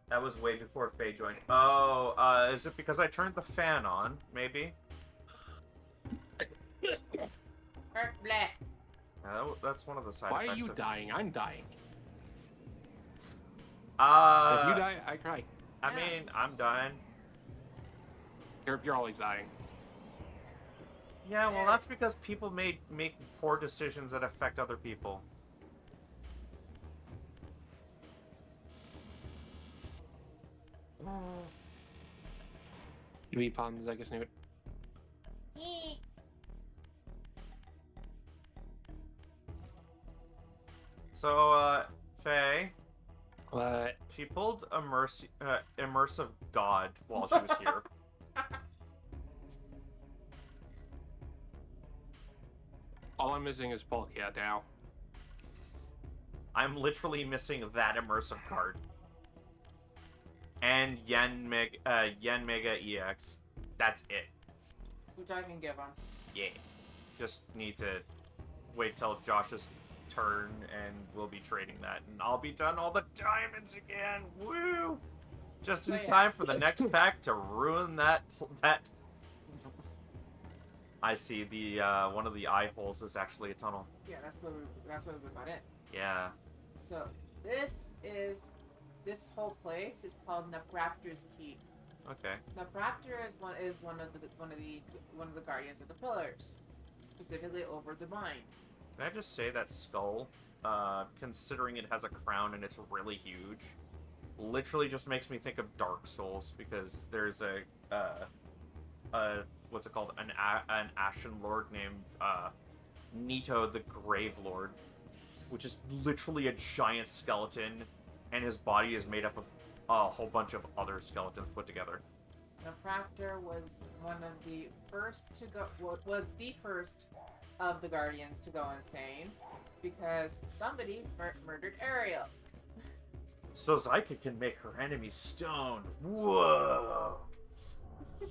That was way before Faye joined. Oh, is it because I turned the fan on? Maybe. Bleh. That's one of the side Why are effects. you dying? I'm dying. If you die, I cry. I mean, I'm dying. You're always dying. Yeah, well, that's because people make poor decisions that affect other people. You eat palms like a snoot. So, Faye, What? she pulled a immersive god while she was here. All I'm missing is Polka now. I'm literally missing that immersive card. And Yen Mega EX. That's it. Which I can give him. Yeah. Just need to wait till Josh's turn and we'll be trading that. And I'll be done all the diamonds again. Woo! Just in time for the next pack to ruin that. I see the one of the eye holes is actually a tunnel. Yeah, that's where we got in. Yeah. So this whole place is called Napraptor's Keep. Okay. Napraptor is one of the guardians of the pillars, specifically over the mine. Can I just say that skull, considering it has a crown and it's really huge, literally just makes me think of Dark Souls because there's a what's it called? An Ashen Lord named Nito the Grave Lord, which is literally a giant skeleton, and his body is made up of a whole bunch of other skeletons put together. Napraptor was one of the first to go. Was the first of the guardians to go insane because somebody murdered Ariel. So Zyka can make her enemies stone. Whoa! Okay,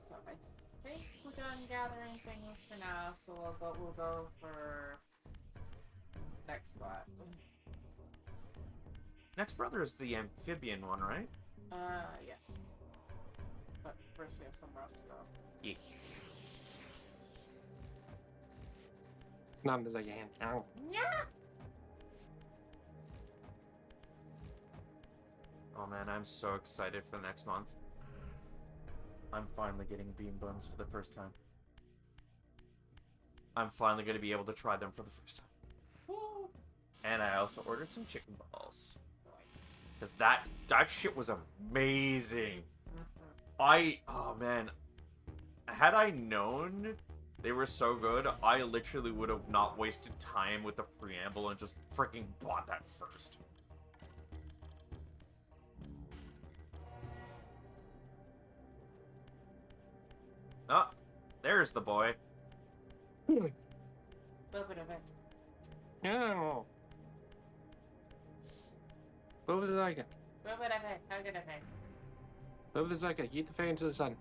so I think we're done gathering things for now. So we'll go for next spot. Next brother is the amphibian one, right? Yeah. But first we have somewhere else to go. Yeah. Not as I can. Ow. Yeah. Oh man, I'm so excited for next month. I'm finally getting bean buns for the first time. I'm finally going to be able to try them for the first time. Woo. And I also ordered some chicken balls. Nice. Because that shit was amazing. Oh man. Had I known they were so good, I literally would have not wasted time with the preamble and just freaking bought that first. Oh, there's the boy. Little bit of it. No. Over the Zyka. Little bit of it. How good of it? Over the Zyka. Eat the Fae into the sun.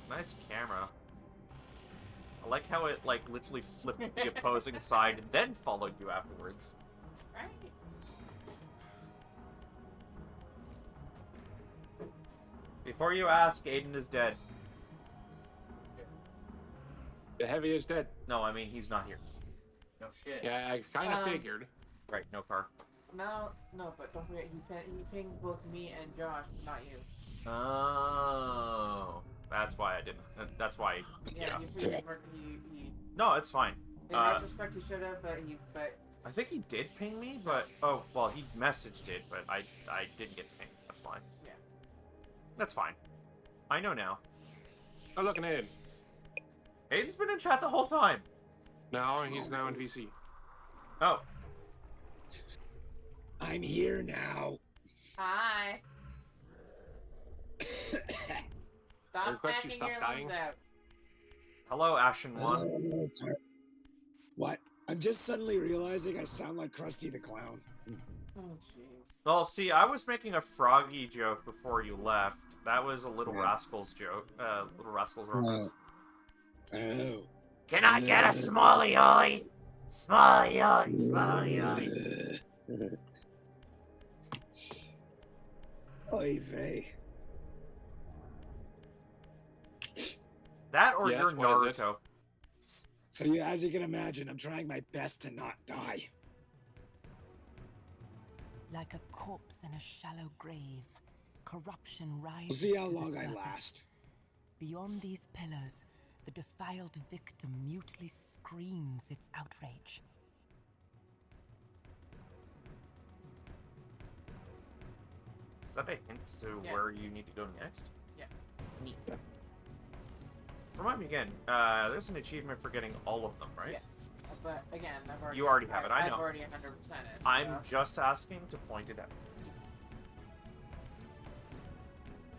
Nice camera. I like how it, like, literally flipped to the opposing side, then followed you afterwards. Right. Before you ask, Aiden is dead. The heavy is dead. No, I mean, he's not here. No shit. Yeah, I kind of figured. Right, no car. No, but don't forget, he pinged both me and Josh, not you. Oh. That's why I didn't. That's why. Yeah, Yeah. he No, it's fine. in retrospect, he should have, but I think he did ping me, but oh well, he messaged it, but I didn't get pinged. That's fine. Yeah. That's fine. I know now. Oh, look at Aiden. Aiden's been in chat the whole time. No, he's now in VC. Oh. I'm here now. hi. Stop request you backing stop your dying. limbs out. Hello, Ashen One. It's hard. What? I'm just suddenly realizing I sound like Krusty the Clown. Oh jeez. Well, see, I was making a Froggy joke before you left. That was a Little Yeah. Rascals joke. Little Rascals reference. Oh. Can I get a Smalley Ollie? Smalley Ollie, Smalley Ollie. Oy vey. That or Yes, your what is it? Naruto. So yeah, as you can imagine, I'm trying my best to not die. Like a corpse in a shallow grave, corruption We'll rises see how to the long I surface. last. Beyond these pillars, the defiled victim mutely screams its outrage. Is that a hint to Yes. where you need to go next? Yeah. Neat. Remind me again, there's an achievement for getting all of them, right? Yes. But again, I've already. You already have it, I know. I've already 100%ed. I'm just asking to point it out.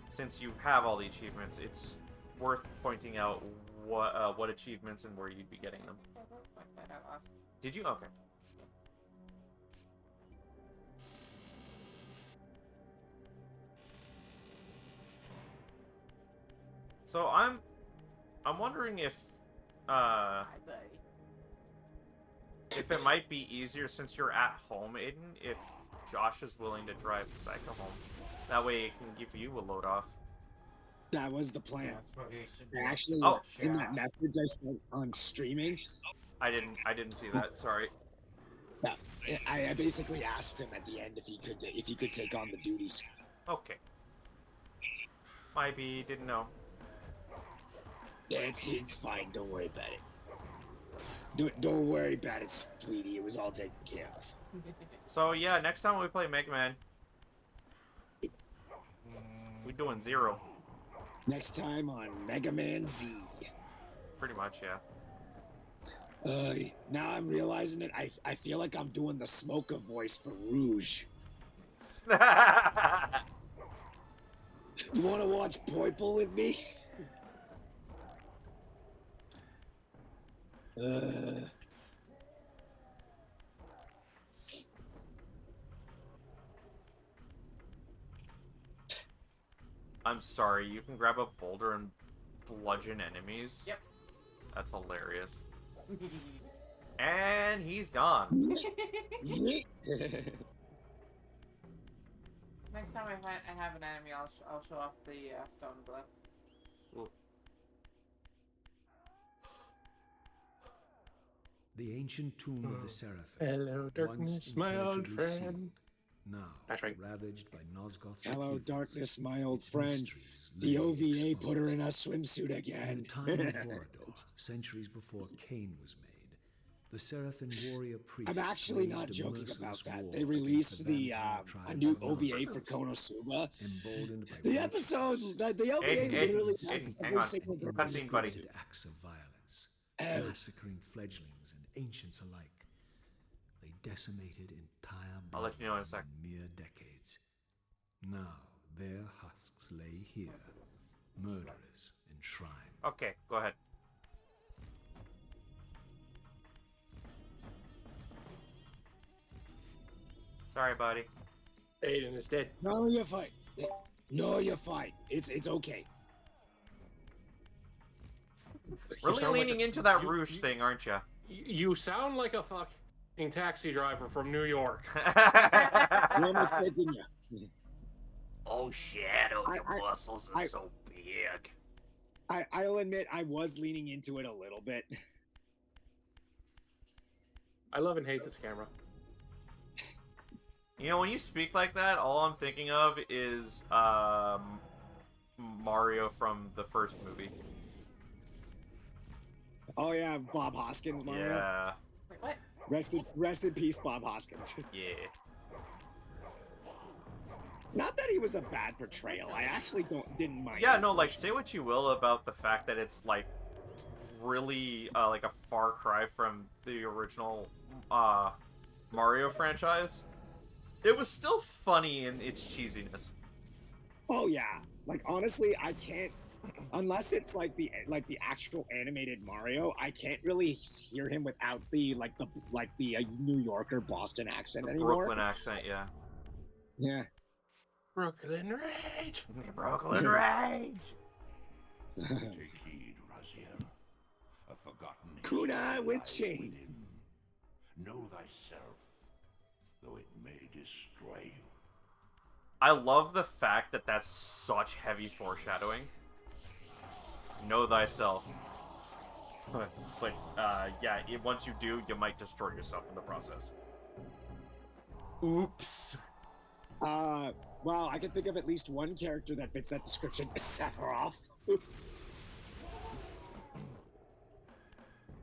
Since you have all the achievements, it's worth pointing out what achievements and where you'd be getting them. Did you? Okay. So I'm wondering if Hi, buddy. it might be easier since you're at home, Aiden, if Josh is willing to drive Psycho home. That way it can give you a load off. That was the plan. That's what he I actually, Oh. in that message I sent on streaming, I didn't see that. Sorry. I basically asked him at the end if he could take on the duties. Okay. Maybe didn't know. Yeah, it's fine. Don't worry about it. Don't worry about it, sweetie. It was all taken care of. So yeah, next time we play Mega Man, we're doing 0. Next time on Mega Man Z. Pretty much, yeah. Now I'm realizing it. I feel like I'm doing the Smoker voice for Rouge. You want to watch Poiple with me? I'm sorry, you can grab a boulder and bludgeon enemies? Yep. That's hilarious. And he's gone. Next time I have an enemy, I'll show off the stone glyph. Ooh. The ancient tomb of the Seraphim. Hello, once darkness, my old impenetrably friend. sealed, now That's right. ravaged by Nosgoth's Hello, activities. darkness, my old Its friend. mysteries The lay OVA exposed. put her in a swimsuit In again. the time of Vorador, centuries before Kain was made, the Seraphim warrior priests. I'm actually not waged a joking merciless about that. war They against released the vampire a tribes new of North OVA for Africa, Konosuba. emboldened by The righteous episode, the OVA Aiden, literally Aiden, has Aiden, every hang on. single and version. Cutscene, buddy. indiscriminate acts of violence, Oh. massacring fledglings and ancients alike. They decimated entire I'll let you know in a sec. bloodlines mere decades. Now their husks lay here, murderers enshrined. Okay, go ahead. Sorry, buddy. Aiden is dead. No, you're fine. No, you're fine. It's okay. You Really sound like leaning a- into that you- Rouge you- thing, aren't you? You sound like a fucking taxi driver from New York. Where am I taking you? Oh, Shadow, I- your I- muscles are I- so big. I'll admit I was leaning into it a little bit. I love and hate this camera. You know, when you speak like that, all I'm thinking of is Mario from the first movie. Oh yeah, Bob Hoskins, Mario. Yeah, Wait, what? Rest in peace, Bob Hoskins. yeah. Not that he was a bad portrayal. I actually didn't mind. Yeah, his no, like, version. say what you will about the fact that it's, like, really, like, a far cry from the original, Mario franchise. It was still funny in its cheesiness. Oh yeah, like honestly, I can't unless it's like the actual animated Mario. I can't really hear him without the New Yorker Boston accent The anymore. Brooklyn accent, yeah. Yeah. Brooklyn Rage. Brooklyn Rage! Take heed, Raziel. A forgotten Kunai history with lies chain. within. Know thyself, though it may destroy you. I love the fact that that's such heavy foreshadowing. Know thyself, Yeah, once you do, you might destroy yourself in the process. Oops. Well, I can think of at least one character that fits that description. Sephiroth.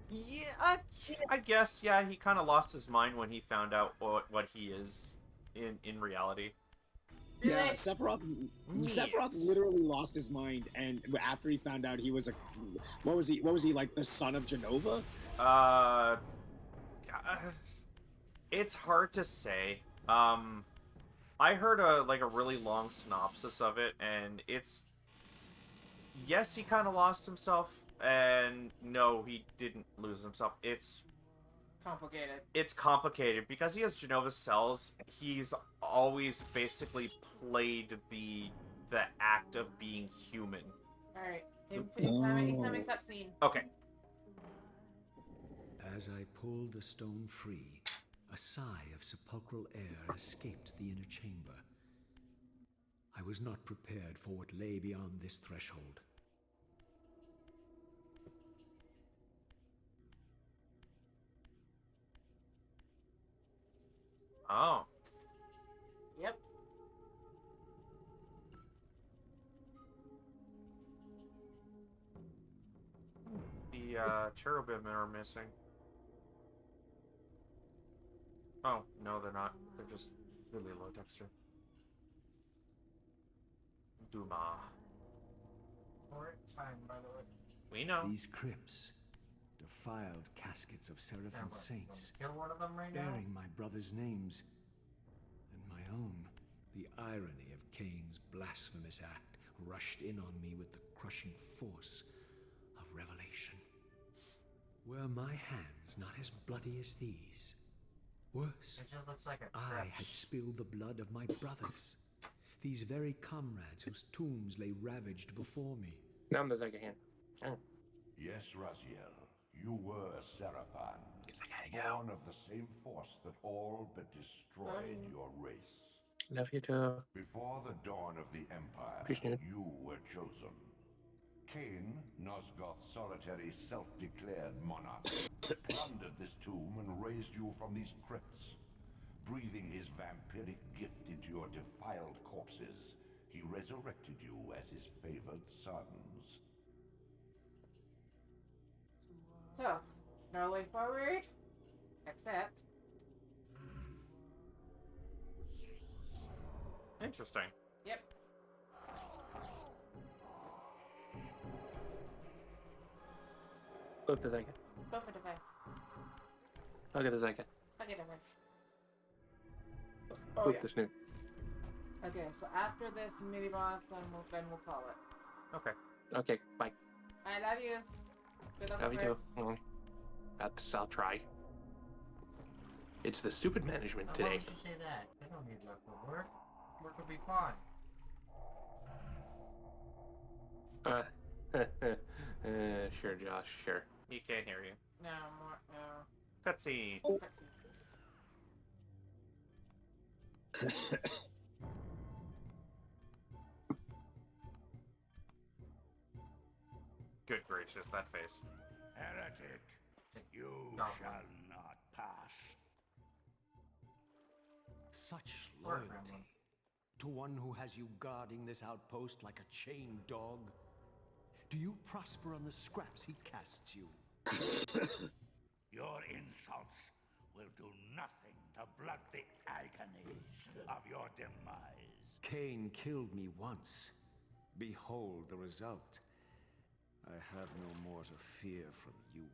Yeah, I guess. Yeah, he kind of lost his mind when he found out what he is in reality. Yeah, Sephiroth. Sephiroth Yes. literally lost his mind, and after he found out he was a, what was he? What was he, like the son of Genova? It's hard to say. I heard a really long synopsis of it, and it's yes, he kind of lost himself, and no, he didn't lose himself. It's Complicated. It's complicated because he has Genova's cells. He's always basically played the act of being human. All right, incoming cutscene. Okay. As I pulled the stone free, a sigh of sepulchral air escaped the inner chamber. I was not prepared for what lay beyond this threshold. Oh. Yep. The cherubim are missing. Oh, no, they're not. They're just really low texture. Duma. Or time, by the way. We know. These crypts, defiled caskets of Seraphim saints, Kill one of them right now. bearing my brothers' names and my own. The irony of Kain's blasphemous act rushed in on me with the crushing force of revelation. Were my hands not as bloody as these? Worse, It just looks like a I crypt. had spilled the blood of my brothers. These very comrades whose tombs lay ravaged before me. Now there's like a hand. Oh. Yes, Raziel, you were a Seraphim, Guess I gotta go. born of the same force that all but destroyed your race. Love you too. Before the dawn of the Empire, Peace, dude. you were chosen. Kain, Nosgoth's solitary self-declared monarch, plundered this tomb and raised you from these crypts. Breathing his vampiric gift into your defiled corpses, he resurrected you as his favored sons. So, no way forward, except Interesting. yep. Flip the second. Go for the fight. Look at the second. Okay, never mind. Oh Flip yeah. the snoot. Okay, so after this mini boss, then we'll call it. Okay. Okay, bye. I love you. Good luck Love you with too. I'll try. It's the stupid management Why today. would you say that? I don't need luck for work. Work will be fine. Sure, Josh, sure. He can't hear you. No more. No. Cutscene. Cutscene, please. Good gracious, that face. Heretic, you No. shall not pass. Such Poor loyalty grandma. to one who has you guarding this outpost like a chained dog. Do you prosper on the scraps he casts you? Your insults will do nothing to blunt the agonies of your demise. Kain killed me once. Behold the result. I have no more to fear from you.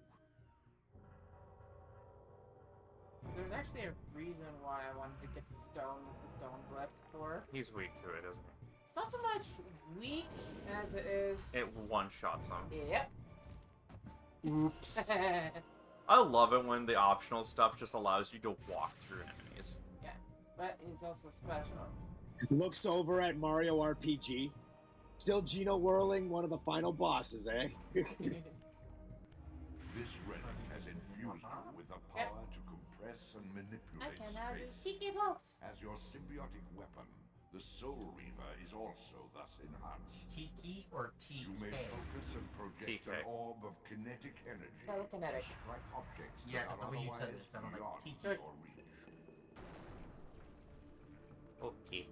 So there's actually a reason why I wanted to get the stone blood for. He's weak to it, isn't It's not so much weak as it is. he? It one-shots him. Yep. Oops. I love it when the optional stuff just allows you to walk through enemies. Yeah, but he's also special. Looks over at Mario RPG. Still Geno whirling, one of the final bosses, eh? This relic has infused you with the power to compress and I manipulate can now do space. cheeky bolts. As your symbiotic weapon, The Soul Reaver is also thus enhanced. Tiki or You may TK? focus and project TK. an orb of kinetic energy Telekinetic. to strike objects Yeah, that the are way you said otherwise it sounded like beyond Tiki. your reach. Okay.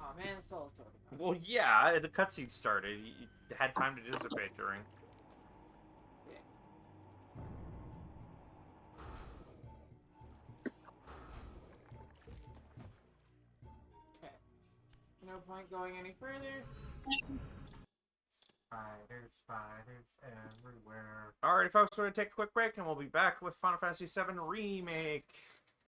Oh man, the soul's talking. Well, yeah, the cutscene started. You had time to dissipate during. Okay. No point going any further. Spiders everywhere. Alright, folks, we're going to take a quick break, and we'll be back with Final Fantasy VII Remake.